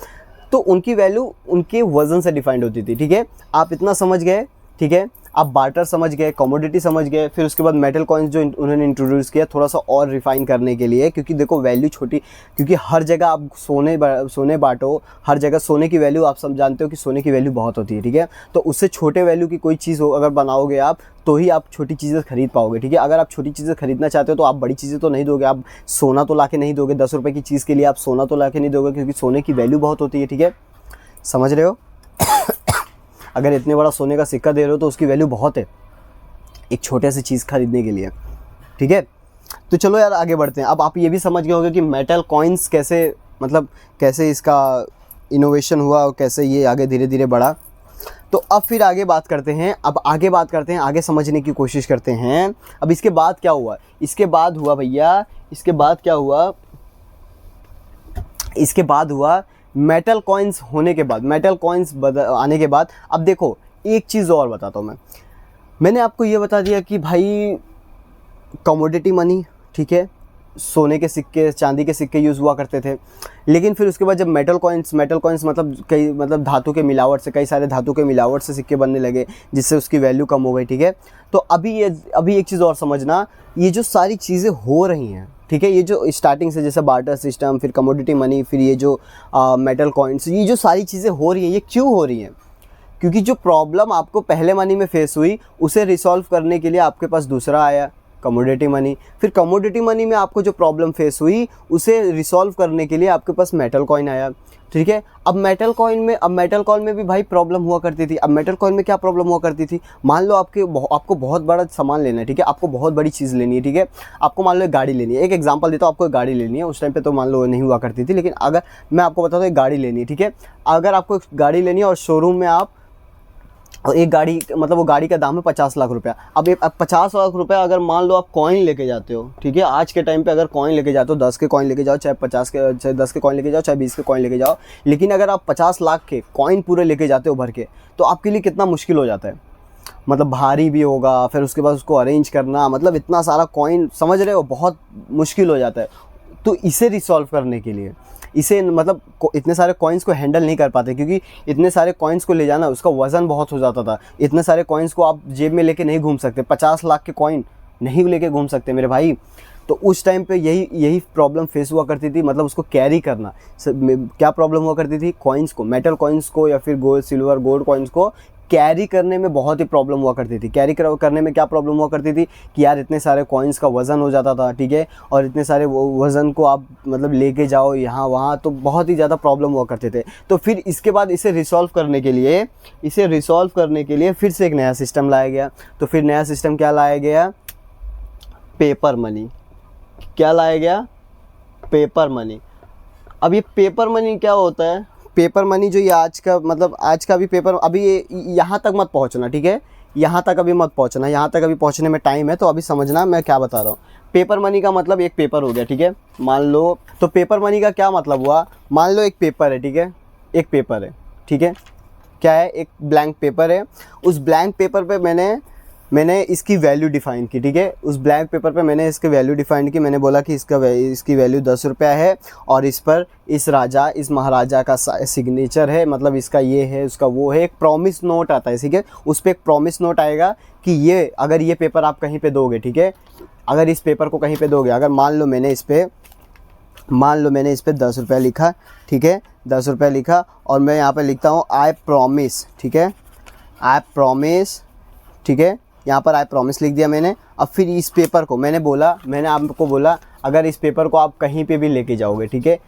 तो उनकी वैल्यू उनके वज़न से डिफाइंड होती थी, ठीक है। आप इतना समझ गए, ठीक है। आप बार्टर समझ गए, कमोडिटी समझ गए। फिर उसके बाद मेटल कॉइन्स जो उन्होंने इंट्रोड्यूस किया थोड़ा सा और रिफाइन करने के लिए, क्योंकि देखो वैल्यू छोटी, क्योंकि हर जगह आप सोने बांटो, हर जगह सोने की वैल्यू आप सब जानते हो कि सोने की वैल्यू बहुत होती है, ठीक है। तो उससे छोटे वैल्यू की कोई चीज़ हो अगर बनाओगे आप, तो ही आप छोटी चीज़ें खरीद पाओगे, ठीक है। अगर आप छोटी चीज़ें खरीदना चाहते हो तो आप बड़ी चीज़ें तो नहीं दोगे, आप सोना तो ला के नहीं दोगे। 10 रुपये की चीज़ के लिए आप सोना तो ला के नहीं दोगे, क्योंकि सोने की वैल्यू बहुत होती है, ठीक है। समझ रहे हो? अगर इतने बड़ा सोने का सिक्का दे रहे हो तो उसकी वैल्यू बहुत है एक छोटे सी चीज़ खरीदने के लिए, ठीक है। तो चलो यार आगे बढ़ते हैं। अब आप ये भी समझ गए होंगे कि मेटल कॉइन्स कैसे इसका इनोवेशन हुआ और कैसे ये आगे धीरे धीरे बढ़ा। तो अब फिर आगे बात करते हैं, आगे समझने की कोशिश करते हैं। अब इसके बाद क्या हुआ, इसके बाद हुआ मेटल कॉइन्स होने के बाद, आने के बाद। अब देखो एक चीज़ और बताता हूँ मैंने आपको ये बता दिया कि भाई कमोडिटी मनी, ठीक है, सोने के सिक्के, चांदी के सिक्के यूज़ हुआ करते थे। लेकिन फिर उसके बाद जब मेटल कॉइन्स मतलब धातु के मिलावट से, कई सारे धातु के मिलावट से सिक्के बनने लगे, जिससे उसकी वैल्यू कम हो गई, ठीक है। तो अभी एक चीज़ और समझना, ये जो सारी चीज़ें हो रही हैं, ठीक है, ये जो स्टार्टिंग से जैसे बार्टर सिस्टम, फिर कमोडिटी मनी, फिर ये जो मेटल कॉइन्स, ये जो सारी चीज़ें हो रही हैं, ये क्यों हो रही हैं? क्योंकि जो प्रॉब्लम आपको पहले मनी में फेस हुई उसे रिसॉल्व करने के लिए आपके पास दूसरा आया, कमोडिटी मनी। फिर कमोडिटी मनी में आपको जो प्रॉब्लम फेस हुई उसे रिसॉल्व करने के लिए आपके पास मेटल कॉइन आया, ठीक है। अब मेटल कॉइन में भी भाई प्रॉब्लम हुआ करती थी। अब मेटल कॉइन में क्या प्रॉब्लम हुआ करती थी, मान लो आपको बहुत बड़ा सामान लेना है, ठीक है, आपको बहुत बड़ी चीज़ लेनी है, ठीक है। आपको मान लो एक गाड़ी लेनी है, एक एग्जांपल देता हूँ, आपको एक गाड़ी लेनी है। उस टाइम पे तो मान लो नहीं हुआ करती थी, लेकिन अगर मैं आपको बताता हूँ एक गाड़ी लेनी है, ठीक है। अगर आपको एक गाड़ी लेनी है और शोरूम में और एक गाड़ी मतलब वो गाड़ी का दाम है 50 लाख रुपया। अब 50 लाख रुपया अगर मान लो आप कॉइन लेके जाते हो, ठीक है, आज के टाइम पे अगर कॉइन लेके जाते हो, 10 के कॉइन लेके जाओ, चाहे 10 के कॉइन लेके जाओ, चाहे 20 के कॉइन लेके जाओ, लेकिन अगर आप 50 लाख के कॉइन पूरे लेके जाते हो भर के, तो आपके लिए कितना मुश्किल हो जाता है। मतलब भारी भी होगा, फिर उसके बाद उसको अरेंज करना, मतलब इतना सारा कॉइन, समझ रहे हो, बहुत मुश्किल हो जाता है। तो इसे रिसॉल्व करने के लिए मतलब इतने सारे कॉइन्स को हैंडल नहीं कर पाते, क्योंकि इतने सारे कॉइन्स को ले जाना उसका वज़न बहुत हो जाता था। इतने सारे कॉइन्स को आप जेब में लेके नहीं घूम सकते, 50 लाख के कॉइन नहीं लेके घूम सकते मेरे भाई। तो उस टाइम पे यही प्रॉब्लम फेस हुआ करती थी, मतलब उसको कैरी करना। क्या प्रॉब्लम हुआ करती थी, कॉइन्स को, मेटल कॉइन्स को या फिर गोल्ड सिल्वर गोल्ड कॉइन्स को कैरी करने में बहुत ही प्रॉब्लम हुआ करती थी। कैरी करने में क्या प्रॉब्लम हुआ करती थी कि यार इतने सारे कॉइन्स का वज़न हो जाता था, ठीक है, और इतने सारे वज़न को आप मतलब लेके जाओ यहाँ वहाँ, तो बहुत ही ज़्यादा प्रॉब्लम हुआ करते थे। तो फिर इसके बाद इसे रिसॉल्व करने के लिए फिर से एक नया सिस्टम लाया गया। तो फिर नया सिस्टम क्या लाया गया, पेपर मनी। क्या लाया गया, पेपर मनी। अब ये पेपर मनी क्या होता है, पेपर मनी जो ये आज का भी पेपर, अभी ये यहाँ तक मत पहुँचना, ठीक है, यहाँ तक अभी मत पहुँचना, यहाँ तक अभी पहुँचने में टाइम है, तो अभी समझना मैं क्या बता रहा हूँ। पेपर मनी का मतलब एक पेपर हो गया, ठीक है, मान लो। तो पेपर मनी का क्या मतलब हुआ, मान लो एक पेपर है, ठीक है, एक पेपर है, ठीक है, क्या है, एक ब्लैंक पेपर है। उस ब्लैंक पेपर पे मैंने इसकी वैल्यू डिफ़ाइन की, ठीक है। उस ब्लैंक पेपर पे मैंने इसकी वैल्यू डिफ़ाइन की। मैंने बोला कि इसकी वैल्यू 10 रुपया है और इस पर इस महाराजा का सिग्नेचर है, मतलब इसका ये है, उसका वो है। एक प्रॉमिस नोट आता है, ठीक है। उस पर एक प्रॉमिस नोट आएगा कि ये अगर ये पेपर आप कहीं पे दोगे, ठीक है, अगर इस पेपर को कहीं पे दोगे, अगर मान लो मैंने इस पर 10 रुपया लिखा, ठीक है, 10 रुपया लिखा और मैं यहाँ पे लिखता हूँ आई प्रॉमिस, ठीक है, आई प्रॉमिस, ठीक है, यहाँ पर आई प्रॉमिस लिख दिया मैंने। अब फिर इस पेपर को मैंने आपको बोला अगर इस पेपर को आप कहीं पे भी लेके जाओगे, ठीक है,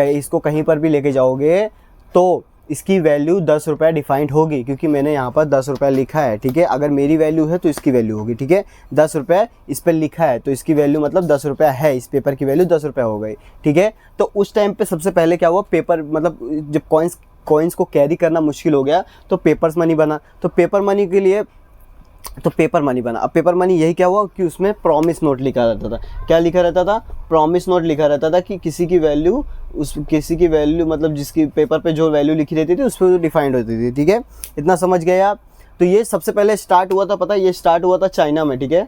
इसको कहीं पर भी लेके जाओगे तो इसकी वैल्यू 10 रुपया डिफाइंड होगी, क्योंकि मैंने यहाँ पर 10 रुपया लिखा है, ठीक है। अगर मेरी वैल्यू है तो इसकी वैल्यू होगी, ठीक है। 10 रुपया इस पर लिखा है तो इसकी वैल्यू मतलब 10 रुपया है, इस पेपर की वैल्यू 10 रुपया हो गई, ठीक है। तो उस टाइम पे सबसे पहले क्या हुआ, पेपर मतलब जब कॉइन्स को कैरी करना मुश्किल हो गया तो पेपर्स मनी बना। तो पेपर मनी के लिए पेपर मनी बना। अब पेपर मनी यही क्या हुआ कि उसमें प्रॉमिस नोट लिखा रहता था। क्या लिखा रहता था? प्रॉमिस नोट लिखा रहता था कि किसी की वैल्यू मतलब जिसकी पेपर पे जो वैल्यू लिखी रहती थी उस पर डिफाइंड होती थी, ठीक है। इतना समझ गए आप? तो ये सबसे पहले स्टार्ट हुआ था, पता है, ये स्टार्ट हुआ था चाइना में, ठीक है,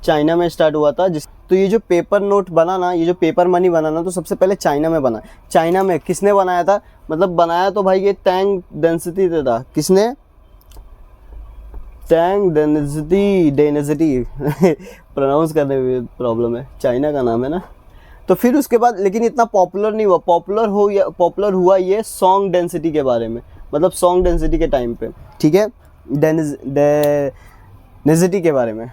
चाइना में स्टार्ट हुआ था। तो ये जो पेपर नोट बना ना, ये जो पेपर मनी बना ना, तो सबसे पहले चाइना में बना। चाइना में किसने बनाया था? मतलब बनाया तो भाई ये टैंग डेंसिटी था। किसने? टैंग डेनेसिटी प्रोनाउंस करने में प्रॉब्लम है, चाइना का नाम है ना। तो फिर उसके बाद लेकिन इतना पॉपुलर नहीं हुआ। पॉपुलर हुआ ये सॉन्ग डेंसिटी के बारे में, मतलब सॉन्ग डेंसिटी के टाइम पे, ठीक है, डेनेसिटी के बारे में,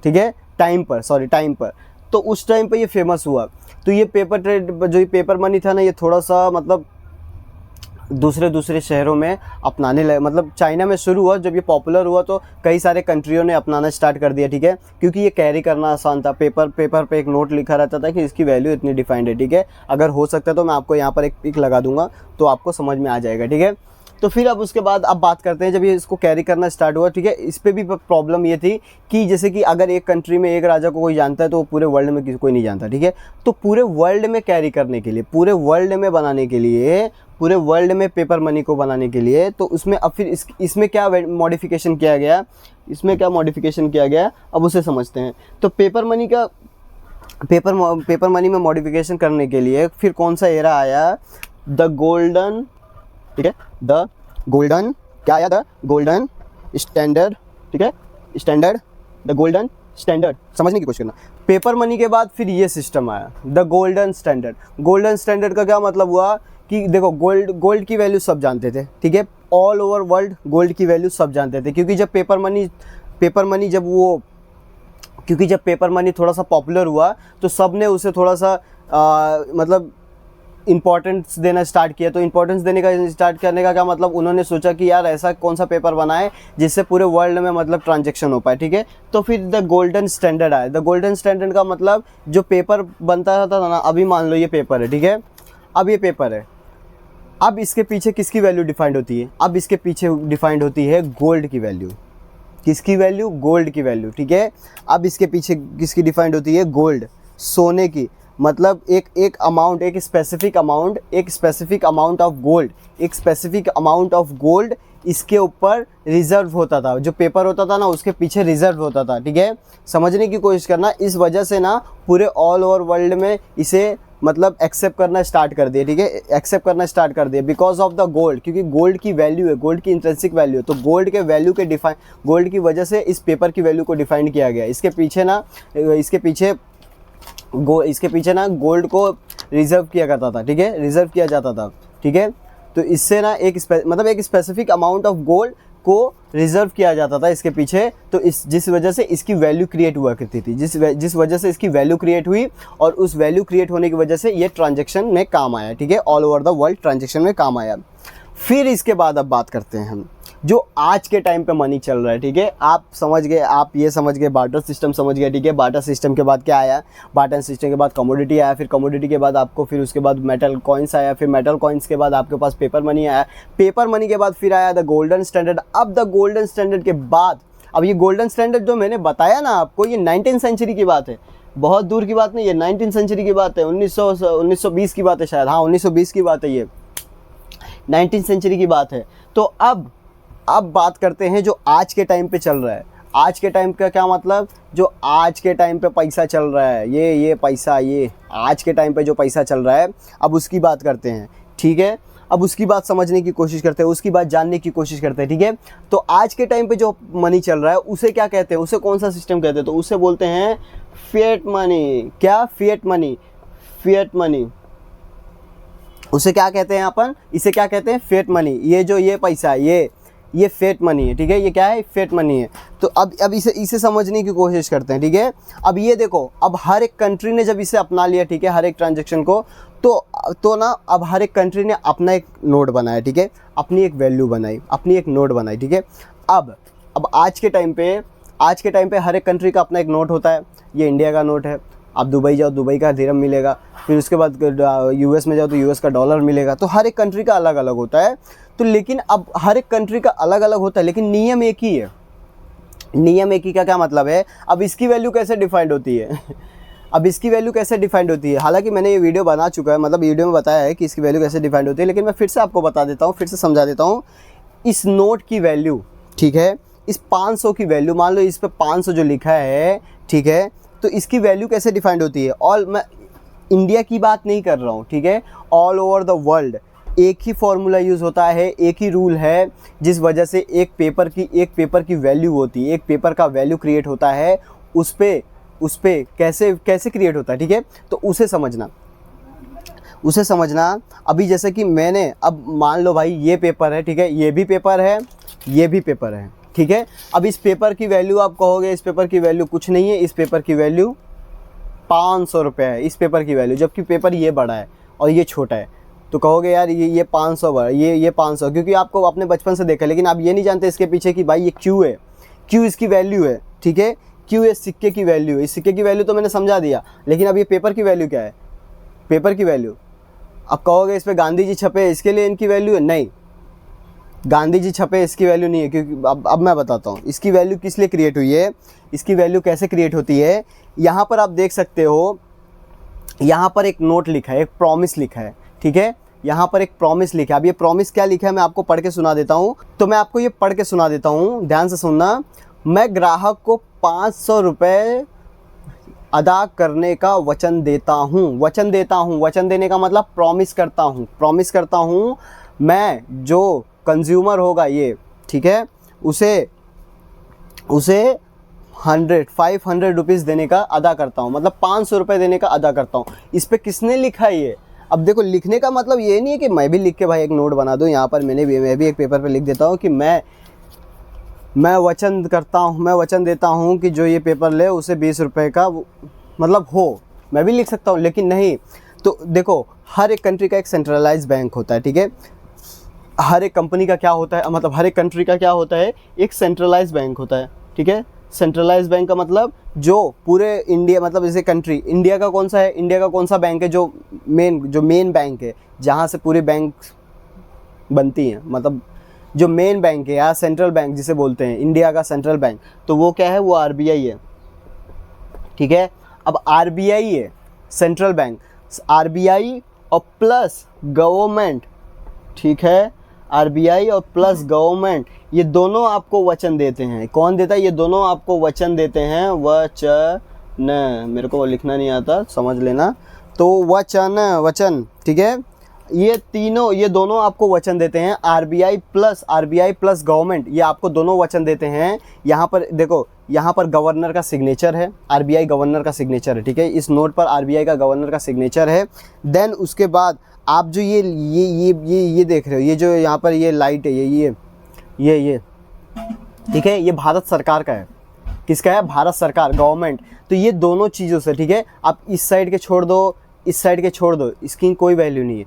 ठीक है, टाइम पर। तो उस टाइम पे ये फेमस हुआ। तो ये पेपर मनी था ना, ये थोड़ा सा मतलब दूसरे शहरों में अपनाने लगे। मतलब चाइना में शुरू हुआ, जब ये पॉपुलर हुआ तो कई सारे कंट्रियों ने अपनाना स्टार्ट कर दिया, ठीक है, क्योंकि ये कैरी करना आसान था। पेपर पे एक नोट लिखा रहता था कि इसकी वैल्यू इतनी डिफाइंड है, ठीक है। अगर हो सकता है तो मैं आपको यहाँ पर एक पिक लगा दूंगा तो आपको समझ में आ जाएगा, ठीक है। तो फिर अब उसके बाद अब बात करते हैं, जब ये इसको कैरी करना स्टार्ट हुआ, ठीक है, इस पर भी प्रॉब्लम ये थी कि जैसे कि अगर एक कंट्री में एक राजा को कोई जानता है तो पूरे वर्ल्ड में किसी कोई नहीं जानता, ठीक है। तो पूरे वर्ल्ड में कैरी करने के लिए, पूरे वर्ल्ड में बनाने के लिए, पूरे वर्ल्ड में पेपर मनी को बनाने के लिए, तो उसमें अब फिर इसमें क्या मॉडिफिकेशन किया गया, अब उसे समझते हैं। तो पेपर मनी में मॉडिफिकेशन करने के लिए फिर कौन सा एरा आया? द गोल्डन, ठीक है, द गोल्डन क्या आया? द गोल्डन स्टैंडर्ड, ठीक है, द गोल्डन स्टैंडर्ड, समझने की कोशिश करना। पेपर मनी के बाद फिर ये सिस्टम आया, the golden standard. Golden standard का क्या मतलब हुआ कि देखो गोल्ड की वैल्यू सब जानते थे, ठीक है, ऑल ओवर वर्ल्ड गोल्ड की वैल्यू सब जानते थे, क्योंकि जब पेपर मनी थोड़ा सा पॉपुलर हुआ तो सब ने उसे थोड़ा सा मतलब इम्पोर्टेंस देना स्टार्ट किया। तो इम्पोर्टेंस देने का स्टार्ट करने का क्या मतलब, उन्होंने सोचा कि यार ऐसा कौन सा पेपर बनाए जिससे पूरे वर्ल्ड में मतलब ट्रांजैक्शन हो पाए, ठीक है। तो फिर द गोल्डन स्टैंडर्ड आया। द गोल्डन स्टैंडर्ड का मतलब जो पेपर बनता था ना, अभी मान लो ये पेपर है, ठीक है, अब ये पेपर है, अब इसके पीछे किसकी वैल्यू डिफाइंड होती है? अब इसके पीछे डिफाइंड होती है गोल्ड की वैल्यू। किसकी वैल्यू? गोल्ड की वैल्यू, ठीक है। अब इसके पीछे किसकी डिफाइंड होती है? गोल्ड, सोने की। मतलब एक स्पेसिफिक अमाउंट ऑफ गोल्ड इसके ऊपर रिजर्व होता था। जो पेपर होता था ना उसके पीछे रिजर्व होता था, ठीक है। समझने की कोशिश करना। इस वजह से ना पूरे ऑल ओवर वर्ल्ड में इसे मतलब एक्सेप्ट करना स्टार्ट कर दिया, ठीक है, एक्सेप्ट करना स्टार्ट कर दिया बिकॉज ऑफ द गोल्ड, क्योंकि गोल्ड की वैल्यू है, गोल्ड की इंट्रिंसिक वैल्यू है। तो गोल्ड की वजह से इस पेपर की वैल्यू को डिफाइन किया गया। इसके पीछे ना गोल्ड को रिजर्व किया करता था, ठीक है, रिजर्व किया जाता था, ठीक है। तो इससे ना एक स्पेसिफिक अमाउंट ऑफ गोल्ड को रिजर्व किया जाता था इसके पीछे। तो जिस वजह से इसकी वैल्यू क्रिएट हुआ करती थी, जिस वजह से इसकी वैल्यू क्रिएट हुई, और उस वैल्यू क्रिएट होने की वजह से ये ट्रांजैक्शन में काम आया, ठीक है, all over the world transaction में काम आया। फिर इसके बाद अब बात करते हैं हम जो आज के टाइम पे मनी चल रहा है, ठीक है। आप ये समझ गए, बार्टर सिस्टम समझ गए, ठीक है। बार्टर सिस्टम के बाद क्या आया? बार्टर सिस्टम के बाद कमोडिटी आया, फिर कमोडिटी के बाद आपको फिर उसके बाद मेटल कॉइन्स आया, फिर मेटल कॉइन्स के बाद आपके पास पेपर मनी आया, पेपर मनी के बाद फिर आया द गोल्डन स्टैंडर्ड। अब द गोल्डन स्टैंडर्ड के बाद, अब ये गोल्डन स्टैंडर्ड जो मैंने बताया ना आपको, ये 19th सेंचुरी की बात है, बहुत दूर की बात नहीं है, 19th सेंचुरी की बात है, 1920 की बात है शायद, हाँ 1920 की बात है। 19th सेंचुरी की बात है। तो अब बात करते हैं जो आज के टाइम पे चल रहा है। आज के टाइम का क्या मतलब, जो आज के टाइम पे पैसा चल रहा है, ये पैसा, ये आज के टाइम पे जो पैसा चल रहा है, अब उसकी बात करते हैं, ठीक है। अब उसकी बात समझने की कोशिश करते हैं, उसकी बात जानने की कोशिश करते हैं, ठीक है। तो आज के टाइम पे जो मनी चल रहा है उसे क्या कहते हैं, उसे कौन सा सिस्टम कहते हैं, तो उसे बोलते हैं फिएट मनी। क्या? Fiat money. फिएट मनी उसे क्या कहते हैं अपन, इसे क्या कहते हैं, फिएट मनी। ये जो ये पैसा है, ये फिएट मनी है, ठीक है। ये क्या है? फिएट मनी है। तो अब इसे समझने की कोशिश करते हैं, ठीक है। अब ये देखो, अब हर एक कंट्री ने जब इसे अपना लिया, ठीक है, हर एक ट्रांजेक्शन को, तो ना अब हर एक कंट्री ने अपना एक नोट बनाया, ठीक है, अपनी एक वैल्यू बनाई, अपनी एक नोट बनाई, ठीक है। अब आज के टाइम पे हर एक कंट्री का अपना एक नोट होता है। ये इंडिया का नोट है। आप दुबई जाओ, दुबई का दिरहम मिलेगा, फिर उसके बाद यूएस में जाओ तो यूएस का डॉलर मिलेगा। तो हर एक कंट्री का अलग अलग होता है। तो लेकिन अब हर एक कंट्री का अलग अलग होता है, लेकिन नियम एक ही है। नियम एक ही का क्या मतलब है, अब इसकी वैल्यू कैसे डिफाइंड होती है अब इसकी वैल्यू कैसे डिफाइंड होती है, हालांकि मैंने ये वीडियो बना चुका है, मतलब वीडियो में बताया है कि इसकी वैल्यू कैसे डिफाइंड होती है, लेकिन मैं फिर से आपको बता देता हूँ, फिर से समझा देता हूँ। इस नोट की वैल्यू, ठीक है, इस 500 की वैल्यू, मान लो इस पे 500 जो लिखा है, ठीक है, तो इसकी वैल्यू कैसे डिफाइंड होती है। ऑल, मैं इंडिया की बात नहीं कर रहा हूँ, ठीक है, ऑल ओवर द वर्ल्ड एक ही फॉर्मूला यूज़ होता है, एक ही रूल है, जिस वजह से एक पेपर की वैल्यू होती है, एक पेपर का वैल्यू क्रिएट होता है, उस पे कैसे क्रिएट होता है, ठीक है। तो उसे समझना। अभी जैसे कि मैंने, अब मान लो भाई ये पेपर है, ठीक है, ये भी पेपर है, ये भी पेपर है, ठीक है। अब इस पेपर की वैल्यू आप कहोगे, इस पेपर की वैल्यू कुछ नहीं है, इस पेपर की वैल्यू 500 रुपये है, इस पेपर की वैल्यू, जबकि पेपर ये बड़ा है और ये छोटा है। तो कहोगे यार ये 500 बड़ा, ये 500, क्योंकि आपको अपने बचपन से देखा, लेकिन आप ये नहीं जानते इसके पीछे कि भाई ये क्यों है, क्यों इसकी वैल्यू है, ठीक है, क्यों ये सिक्के की वैल्यू है। इस सिक्के की वैल्यू तो मैंने समझा दिया, लेकिन अब ये पेपर की वैल्यू क्या है, पेपर की वैल्यू। अब कहोगे इस पर गांधी जी छपे, इसके लिए इनकी वैल्यू है, नहीं, गांधी जी छपे इसकी वैल्यू नहीं है, क्योंकि अब मैं बताता हूँ इसकी वैल्यू किस लिए क्रिएट हुई है, इसकी वैल्यू कैसे क्रिएट होती है। यहाँ पर आप देख सकते हो, यहाँ पर एक नोट लिखा है, एक प्रॉमिस लिखा है, ठीक है, यहाँ पर एक प्रॉमिस लिखा है। अब ये प्रॉमिस क्या लिखा है मैं आपको पढ़ के सुना देता हूँ। तो मैं आपको ये पढ़ के सुना देता हूँ, ध्यान से सुनना। मैं ग्राहक को 500 रुपये अदा करने का वचन देता हूँ। वचन देने का मतलब प्रॉमिस करता हूँ। मैं, जो कंज्यूमर होगा ये, ठीक है, उसे 500 रुपीज़ देने का अदा करता हूँ, मतलब 500 रुपये देने का अदा करता हूँ। इस पर किसने लिखा है ये। अब देखो, लिखने का मतलब ये नहीं है कि मैं भी लिख के भाई एक नोट बना दूँ, यहाँ पर मैं भी एक पेपर पे लिख देता हूँ कि मैं वचन देता हूँ कि जो ये पेपर ले उसे 20 रुपये का मतलब हो, मैं भी लिख सकता हूँ, लेकिन नहीं। तो देखो, हर एक कंट्री का एक सेंट्रलाइज बैंक होता है, ठीक है, हर एक कंपनी का क्या होता है, मतलब हर एक कंट्री का क्या होता है, एक सेंट्रलाइज बैंक होता है, ठीक है। सेंट्रलाइज बैंक का मतलब जो पूरे इंडिया, मतलब जैसे कंट्री, इंडिया का कौन सा है, इंडिया का कौन सा बैंक है, जो मेन बैंक है, जहाँ से पूरे बैंक बनती हैं, मतलब जो मेन बैंक है या सेंट्रल बैंक जिसे बोलते हैं, इंडिया का सेंट्रल बैंक, तो वो क्या है, वो आरबीआई है, ठीक है। अब आरबीआई है सेंट्रल बैंक, आरबीआई और प्लस गवर्नमेंट, ठीक है, आरबीआई और प्लस गवर्नमेंट, ये दोनों आपको वचन देते हैं। कौन देता है, ये दोनों आपको वचन देते हैं, वचन, मेरे को लिखना नहीं आता, समझ लेना। तो वचन, ठीक है, ये दोनों आपको वचन देते हैं। आरबीआई प्लस गवर्नमेंट, ये आपको दोनों वचन देते हैं। यहाँ पर देखो, यहाँ पर गवर्नर का सिग्नेचर है, आरबीआई गवर्नर का सिग्नेचर है, ठीक है, इस नोट पर आरबीआई का गवर्नर का सिग्नेचर है। देन उसके बाद आप जो ये देख रहे हो, ये जो यहाँ पर ये लाइट है, ये ठीक है, ये भारत सरकार का है। किसका है, भारत सरकार, गवर्नमेंट। तो ये दोनों चीज़ों से, ठीक है, आप इस साइड के छोड़ दो, इस साइड के छोड़ दो, इसकी कोई वैल्यू नहीं है।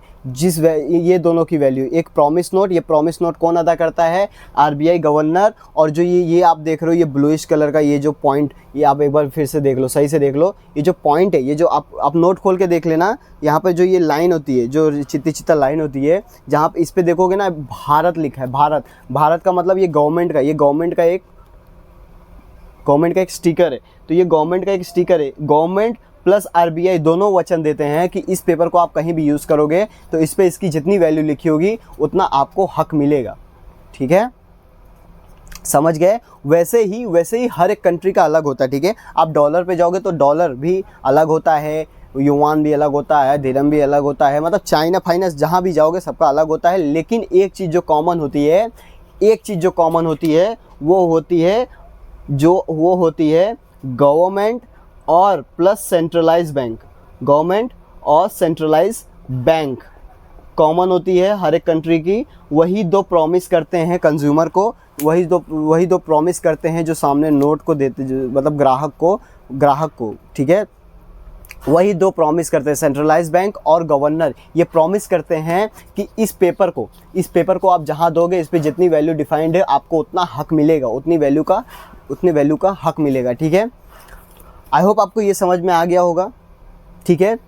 ये दोनों की वैल्यू, एक प्रॉमिस नोट, ये प्रॉमिस नोट कौन अदा करता है, आरबीआई गवर्नर। और जो ये आप देख रहे हो, ये ब्लूइश कलर का ये जो पॉइंट, ये आप एक बार फिर से देख लो, सही से देख लो, ये जो पॉइंट है, ये जो आप नोट खोल के देख लेना, यहाँ पर जो ये लाइन होती है, जो चित्ता लाइन होती है, जहाँ इस पर देखोगे ना, भारत लिखा है, भारत का मतलब ये गवर्नमेंट का एक स्टिकर है। तो ये गवर्नमेंट का एक स्टिकर है, गवर्नमेंट प्लस आरबीआई दोनों वचन देते हैं कि इस पेपर को आप कहीं भी यूज़ करोगे तो इस पे इसकी जितनी वैल्यू लिखी होगी उतना आपको हक मिलेगा। ठीक है, समझ गए। वैसे ही हर एक कंट्री का अलग होता है। ठीक है, आप डॉलर पे जाओगे तो डॉलर भी अलग होता है, युआन भी अलग होता है, दिरहम भी अलग होता है, मतलब चाइना फाइनेंस जहाँ भी जाओगे सबका अलग होता है। लेकिन एक चीज़ जो कॉमन होती है वो होती है गवर्नमेंट और प्लस सेंट्रलाइज बैंक। गवर्नमेंट और सेंट्रलाइज बैंक कॉमन होती है हर एक कंट्री की। वही दो प्रॉमिस करते हैं कंज्यूमर को, वही दो प्रॉमिस करते हैं जो सामने नोट को देते, मतलब ग्राहक को। ठीक है, वही दो प्रॉमिस करते हैं, सेंट्रलाइज बैंक और गवर्नर। ये प्रॉमिस करते हैं कि इस पेपर को आप जहाँ दोगे इस पे जितनी वैल्यू डिफाइंड है आपको उतना हक मिलेगा, उतनी वैल्यू का हक मिलेगा। ठीक है, आई होप आपको ये समझ में आ गया होगा। ठीक है,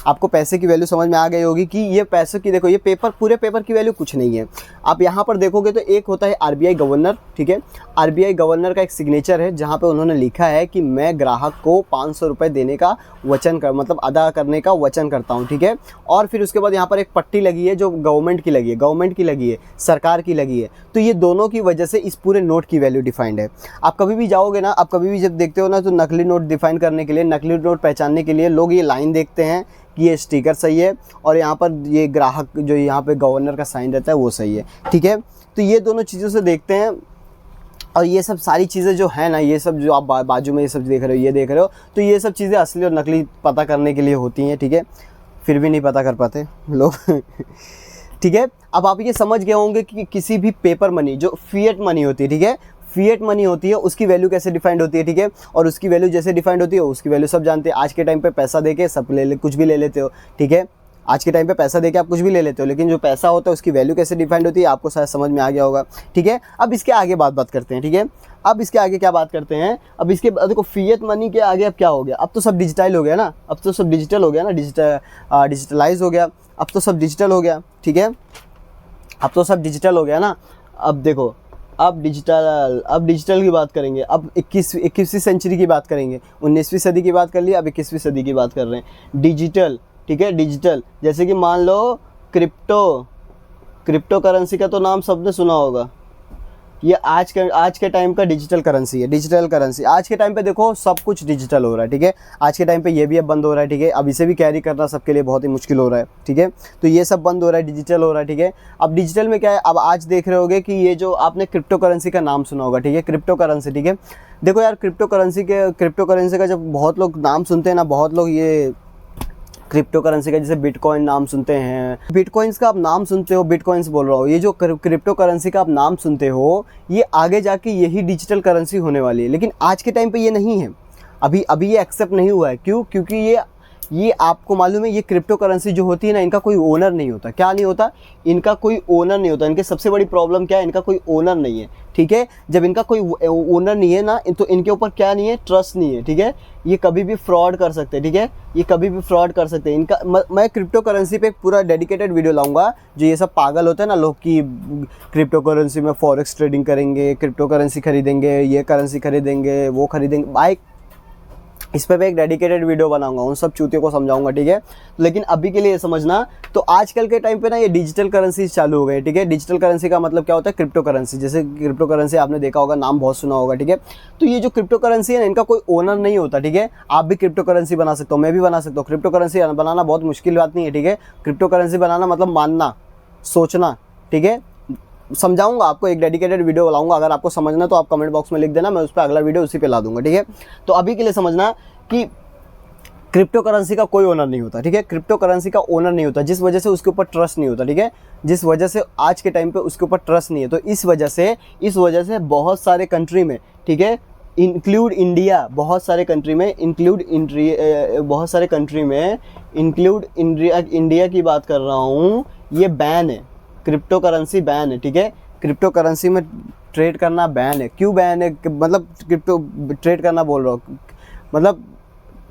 आपको पैसे की वैल्यू समझ में आ गई होगी कि ये पैसे की, देखो ये पूरे पेपर की वैल्यू कुछ नहीं है। आप यहाँ पर देखोगे तो एक होता है आरबीआई गवर्नर। ठीक है, आरबीआई गवर्नर का एक सिग्नेचर है जहाँ पे उन्होंने लिखा है कि मैं ग्राहक को 500 रुपये देने का मतलब अदा करने का वचन करता हूँ। ठीक है, और फिर उसके बाद यहाँ पर एक पट्टी लगी है जो गवर्नमेंट की लगी है, सरकार की लगी है। तो ये दोनों की वजह से इस पूरे नोट की वैल्यू डिफाइंड है। आप कभी भी जाओगे ना, आप कभी भी जब देखते हो ना, तो नकली नोट डिफाइन करने के लिए, नकली नोट पहचानने के लिए लोग ये लाइन देखते हैं कि ये स्टिकर सही है और यहाँ पर ये ग्राहक जो यहाँ पे गवर्नर का साइन रहता है वो सही है। ठीक है, तो ये दोनों चीज़ों से देखते हैं। और ये सब सारी चीज़ें जो है ना, ये सब जो आप बाजू में ये सब देख रहे हो, तो ये सब चीज़ें असली और नकली पता करने के लिए होती हैं। ठीक है, फिर भी नहीं पता कर पाते लोग। ठीक है, अब आप ये समझ गए होंगे कि किसी भी पेपर मनी जो फिएट मनी होती है, ठीक है, फिएट मनी होती है उसकी वैल्यू कैसे डिफाइंड होती है। ठीक है, और उसकी वैल्यू जैसे डिफाइंड होती है उसकी वैल्यू सब जानते हैं। आज के टाइम पे पैसा देके सब कुछ भी ले लेते हो। ठीक है, आज के टाइम पे पैसा देके आप कुछ भी ले लेते हो, लेकिन जो पैसा होता है उसकी वैल्यू कैसे डिफाइंड होती है आपको शायद समझ में आ गया होगा। ठीक है, अब इसके आगे बात करते हैं। ठीक है, अब इसके आगे क्या बात करते हैं, अब इसके देखो फिएट मनी के आगे अब क्या हो गया, अब तो सब डिजिटाइल हो गया ना, डिजिटलाइज हो गया, अब तो सब डिजिटल हो गया। ठीक है, अब तो सब डिजिटल हो गया ना। अब देखो, अब डिजिटल की बात करेंगे, अब 21वीं सेंचुरी की बात करेंगे। 19वीं सदी की बात कर ली, अब 21वीं सदी की बात कर रहे हैं। डिजिटल, ठीक है, डिजिटल जैसे कि मान लो क्रिप्टो करेंसी का तो नाम सबने सुना होगा। ये आज के टाइम का डिजिटल करेंसी है। डिजिटल करेंसी आज के टाइम पे देखो सब कुछ डिजिटल हो रहा है। ठीक है, आज के टाइम पे ये भी अब बंद हो रहा है। ठीक है, अब इसे भी कैरी करना सबके लिए बहुत ही मुश्किल हो रहा है। ठीक है, तो ये सब बंद हो रहा है, डिजिटल हो रहा है। ठीक है, अब डिजिटल में क्या है, अब आज देख रहे होगे कि ये जो आपने क्रिप्टो करेंसी का नाम सुना होगा। ठीक है, क्रिप्टो करेंसी। ठीक है, देखो यार क्रिप्टो करेंसी का जब बहुत लोग नाम सुनते हैं ना, बहुत लोग ये क्रिप्टो करेंसी का जैसे बिटकॉइन नाम सुनते हैं, बिटकॉइंस का आप नाम सुनते हो, बिटकॉइंस बोल रहा हूँ, ये जो क्रिप्टो करेंसी का आप नाम सुनते हो ये आगे जाके यही डिजिटल करेंसी होने वाली है। लेकिन आज के टाइम पे ये नहीं है, अभी ये एक्सेप्ट नहीं हुआ है। क्यों? क्योंकि ये आपको मालूम है, ये क्रिप्टो करेंसी जो होती है ना, इनका कोई ओनर नहीं होता। क्या नहीं होता? इनका कोई ओनर नहीं होता। इनके सबसे बड़ी प्रॉब्लम क्या है, इनका कोई ओनर नहीं है। ठीक है, जब इनका कोई ओनर नहीं है ना, तो इनके ऊपर क्या नहीं है, ट्रस्ट नहीं है। ठीक है, ये कभी भी फ्रॉड कर सकते हैं। ठीक है, ये कभी भी फ्रॉड कर सकते हैं। इनका मैं क्रिप्टो करेंसी पे एक पूरा डेडिकेटेड वीडियो लाऊंगा। जो ये सब पागल होते हैं ना लोग कि क्रिप्टो करेंसी में फॉरेक्स ट्रेडिंग करेंगे, क्रिप्टो करेंसी खरीदेंगे, ये करेंसी खरीदेंगे, वो खरीदेंगे, भाई इस पे एक डेडिकेटेड वीडियो बनाऊंगा, उन सब चूतियों को समझाऊंगा। ठीक है, लेकिन अभी के लिए ये समझना, तो आजकल के टाइम पे ना ये डिजिटल करेंसी चालू हो गए। ठीक है, डिजिटल करेंसी का मतलब क्या होता है, क्रिप्टो करेंसी। जैसे क्रिप्टो करेंसी आपने देखा होगा, नाम बहुत सुना होगा। ठीक है, तो ये जो क्रिप्टो करेंसी है ना, इनका कोई ओनर नहीं होता। ठीक है, आप भी क्रिप्टो करेंसी बना सकते हो, मैं भी बना सकता हूँ। क्रिप्टो करेंसी बनाना बहुत मुश्किल बात नहीं है। ठीक है, क्रिप्टो करेंसी बनाना मतलब मानना, सोचना। ठीक है, समझाऊंगा आपको, एक डेडिकेटेड वीडियो लाऊंगा। अगर आपको समझना तो आप कमेंट बॉक्स में लिख देना, मैं उस पर अगला वीडियो उसी पे ला दूंगा। ठीक है, तो अभी के लिए समझना कि क्रिप्टो करेंसी का कोई ओनर नहीं होता। ठीक है, क्रिप्टो करेंसी का ओनर नहीं होता, जिस वजह से उसके ऊपर ट्रस्ट नहीं होता। ठीक है, जिस वजह से आज के टाइम पे उसके ऊपर ट्रस्ट नहीं है, तो इस वजह से बहुत सारे कंट्री में, ठीक है, इंक्लूड इंडिया, बहुत सारे कंट्री में इंक्लूड इंडिया की बात कर रहा हूँ, ये बैन है, क्रिप्टो करेंसी बैन है। ठीक है, क्रिप्टो करेंसी में ट्रेड करना बैन है। क्यों बैन है? मतलब क्रिप्टो ट्रेड करना बोल रहा हूँ, मतलब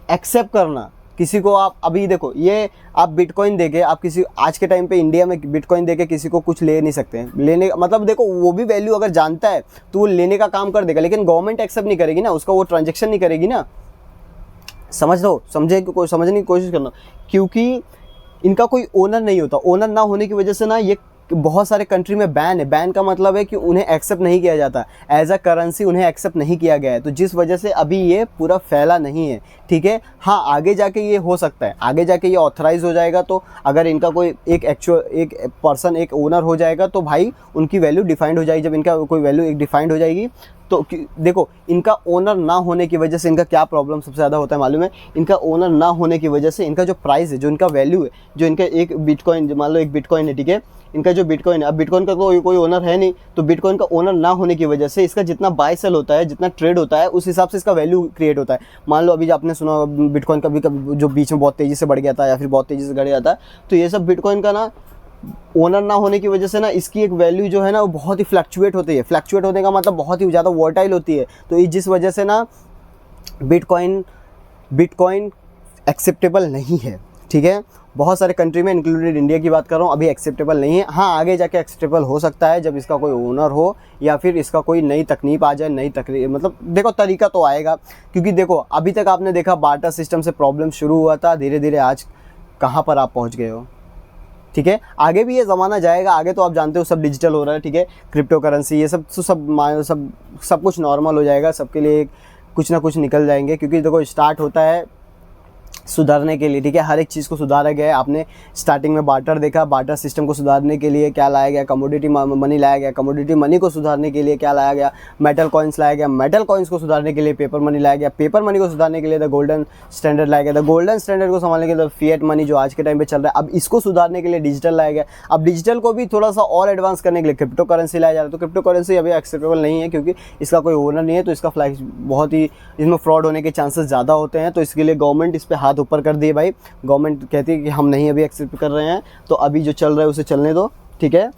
एक्सेप्ट करना किसी को। आप अभी देखो, ये आप बिटकॉइन देके आप किसी, आज के टाइम पे इंडिया में बिटकॉइन देके किसी को कुछ ले नहीं सकते हैं। लेने मतलब देखो, वो भी वैल्यू अगर जानता है तो वो लेने का काम कर देगा, लेकिन गवर्नमेंट एक्सेप्ट नहीं करेगी ना, उसका वो ट्रांजेक्शन नहीं करेगी ना। समझ लो, समझने की कोशिश करना, क्योंकि इनका कोई ओनर नहीं होता। ओनर ना होने की वजह से ना ये बहुत सारे कंट्री में बैन है। बैन का मतलब है कि उन्हें एक्सेप्ट नहीं किया जाता, एज अ करेंसी उन्हें एक्सेप्ट नहीं किया गया है, तो जिस वजह से अभी ये पूरा फैला नहीं है, ठीक है। हाँ, आगे जाके ये हो सकता है, आगे जाके ये ऑथराइज हो जाएगा, तो अगर इनका कोई एक पर्सन, एक ओनर हो जाएगा, तो भाई उनकी वैल्यू डिफाइंड हो जाएगी। जब इनका कोई वैल्यू एक डिफाइंड हो जाएगी, तो देखो, इनका ओनर ना होने की वजह से इनका क्या प्रॉब्लम सबसे ज़्यादा होता है मालूम है? इनका ओनर ना होने की वजह से इनका जो प्राइस है, जो इनका वैल्यू है, जो इनका एक बिटकॉइन, मान लो एक बिटकॉइन है, ठीक है, इनका जो बिटकॉइन है, अब बिटकॉइन का कोई ओनर है नहीं, तो बिटकॉइन का ओनर ना होने की वजह से इसका जितना बाय सेल होता है, जितना ट्रेड होता है, उस हिसाब से इसका वैल्यू क्रिएट होता है। मान लो अभी आपने सुना बिटकॉइन कभी जो बीच में बहुत तेज़ी से बढ़ गया था या फिर बहुत तेज़ी से घट गया था, तो ये सब बिटकॉइन का ना ओनर ना होने की वजह से ना इसकी एक वैल्यू जो है ना वो बहुत ही फ्लक्चुएट होती है। फ्लक्चुएट होने का मतलब बहुत ही ज़्यादा वोलेटाइल होती है। तो जिस वजह से ना बिटकॉइन एक्सेप्टेबल नहीं है, ठीक है। बहुत सारे कंट्री में, इंक्लूडेड इंडिया की बात कर रहा हूँ, अभी एक्सेप्टेबल नहीं है। हाँ, आगे जाके एक्सेप्टेबल हो सकता है, जब इसका कोई ओनर हो या फिर इसका कोई नई तकनीक आ जाए, नई तकनीक मतलब देखो तरीका तो आएगा। क्योंकि देखो अभी तक आपने देखा बार्टर सिस्टम से प्रॉब्लम शुरू हुआ था, धीरे धीरे आज कहाँ पर आप पहुँच गए हो, ठीक है। आगे भी ये ज़माना जाएगा, आगे तो आप जानते हो सब डिजिटल हो रहा है, ठीक है। क्रिप्टो करेंसी ये सब तो सब कुछ नॉर्मल हो जाएगा, सबके लिए कुछ ना कुछ निकल जाएंगे। क्योंकि देखो स्टार्ट होता है सुधारने के लिए, ठीक है। हर एक चीज़ को सुधारा गया है। आपने स्टार्टिंग में बार्टर देखा, बार्टर सिस्टम को सुधारने के लिए क्या लाया गया? कमोडिटी मनी लाया गया। कमोडिटी मनी को सुधारने के लिए क्या लाया गया? मेटल कॉइन्स लाया गया। मेटल कॉइन्स को सुधारने के लिए पेपर मनी लाया गया। पेपर मनी को सुधारने के लिए द गोल्डन स्टैंडर्ड लाया गया। द गोल्डन स्टैंडर्ड को संभालने के लिए फिएट मनी जो आज के टाइम पर चल रहा है, अब इसको सुधारने के लिए डिजिटल लाया गया। अब डिजिटल को भी थोड़ा सा और एडवांस करने के लिए क्रिप्टो करेंसी लाया जा रहा है। तो क्रिप्टो करेंसी अभी एक्सेप्टेबल नहीं है, क्योंकि इसका कोई ओनर नहीं है, तो इसका फ्लैक्स बहुत ही, इसमें फ्रॉड होने के चांसेस ज़्यादा होते हैं। तो इसके लिए गवर्नमेंट इस पर हाथ ऊपर कर दिए भाई। गवर्नमेंट कहती है कि हम नहीं अभी एक्सेप्ट कर रहे हैं, तो अभी जो चल रहा है उसे चलने दो, ठीक है।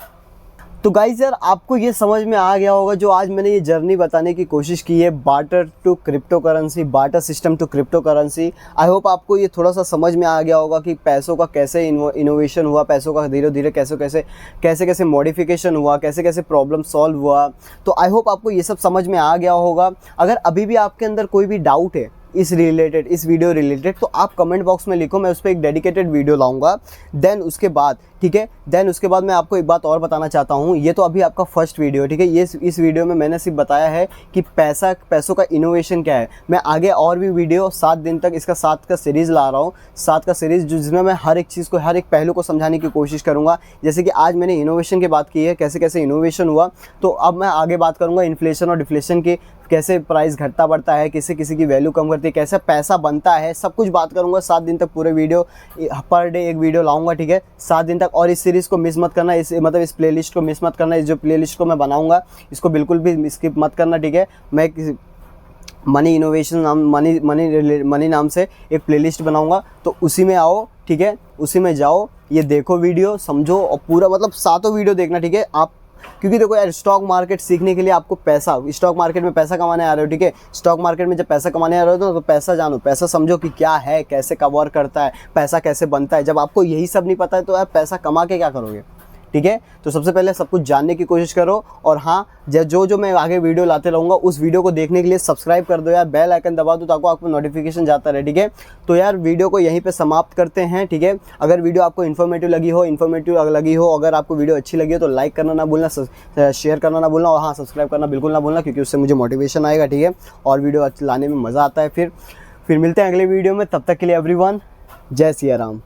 तो गाइस यार, आपको ये समझ में आ गया होगा जो आज मैंने ये जर्नी बताने की कोशिश की है, barter to crypto currency, barter system to crypto currency. I hope आपको ये थोड़ा सा समझ में आ गया होगा कि पैसों का कैसे इनोवेशन हुआ, पैसों का धीरे धीरे कैसे मॉडिफिकेशन हुआ, कैसे कैसे प्रॉब्लम सॉल्व हुआ। तो आई होप आपको ये सब समझ में आ गया होगा। अगर अभी भी आपके अंदर कोई भी डाउट है इस वीडियो रिलेटेड, तो आप कमेंट बॉक्स में लिखो, मैं उस पर एक डेडिकेटेड वीडियो लाऊंगा। देन उसके बाद, ठीक है, देन उसके बाद मैं आपको एक बात और बताना चाहता हूँ। ये तो अभी आपका फर्स्ट वीडियो, ठीक है। ये इस वीडियो में मैंने सिर्फ बताया है कि पैसों का इनोवेशन क्या है। मैं आगे और भी वीडियो 7 दिन तक इसका 7 का सीरीज़ ला रहा हूँ, 7 का सीरीज़ जिसमें मैं हर एक चीज़ को, हर एक पहलू को समझाने की कोशिश करूँगा। जैसे कि आज मैंने इनोवेशन की बात की है, कैसे कैसे इनोवेशन हुआ, तो अब मैं आगे बात करूँगा इन्फ्लेशन और डिफ्लेशन की, कैसे प्राइस घटता बढ़ता है, किसी की वैल्यू कम करती है, कैसे पैसा बनता है, सब कुछ बात करूंगा 7 दिन तक। पूरे वीडियो पर डे एक वीडियो लाऊंगा, ठीक है, 7 दिन तक। और इस सीरीज़ को मिस मत करना, इस प्लेलिस्ट को मिस मत करना। इस जो प्लेलिस्ट को मैं बनाऊंगा इसको बिल्कुल भी स्किप मत करना, ठीक है। मैं मनी इनोवेशन नाम मनी नाम से एक प्लेलिस्ट बनाऊंगा, तो उसी में आओ, ठीक है, उसी में जाओ, ये देखो वीडियो, समझो और पूरा मतलब 7 वीडियो देखना, ठीक है आप। क्योंकि देखो यार, स्टॉक मार्केट सीखने के लिए आपको स्टॉक मार्केट में पैसा कमाने आ रहे हो, ठीक है। स्टॉक मार्केट में जब पैसा कमाने आ रहे हो तो पैसा जानो, पैसा समझो कि क्या है, कैसे कवर करता है, पैसा कैसे बनता है। जब आपको यही सब नहीं पता है तो यार पैसा कमा के क्या करोगे, ठीक है। तो सबसे पहले सब कुछ जानने की कोशिश करो। और हाँ, जो मैं आगे वीडियो लाते रहूँगा, उस वीडियो को देखने के लिए सब्सक्राइब कर दो यार, बेल आइकन दबा दो ताकि आपको नोटिफिकेशन जाता रहे, ठीक है। तो यार वीडियो को यहीं पे समाप्त करते हैं, ठीक है। अगर वीडियो आपको इन्फॉर्मेटिव लगी हो, अगर आपको वीडियो अच्छी लगी हो तो लाइक करना ना भूलना, शेयर करना ना भूलना, और हाँ, सब्सक्राइब करना बिल्कुल ना भूलना, क्योंकि उससे मुझे मोटिवेशन आएगा, ठीक है, और वीडियो लाने में मज़ा आता है। फिर मिलते हैं अगले वीडियो में। तब तक के लिए एवरीवन, जय सिया राम।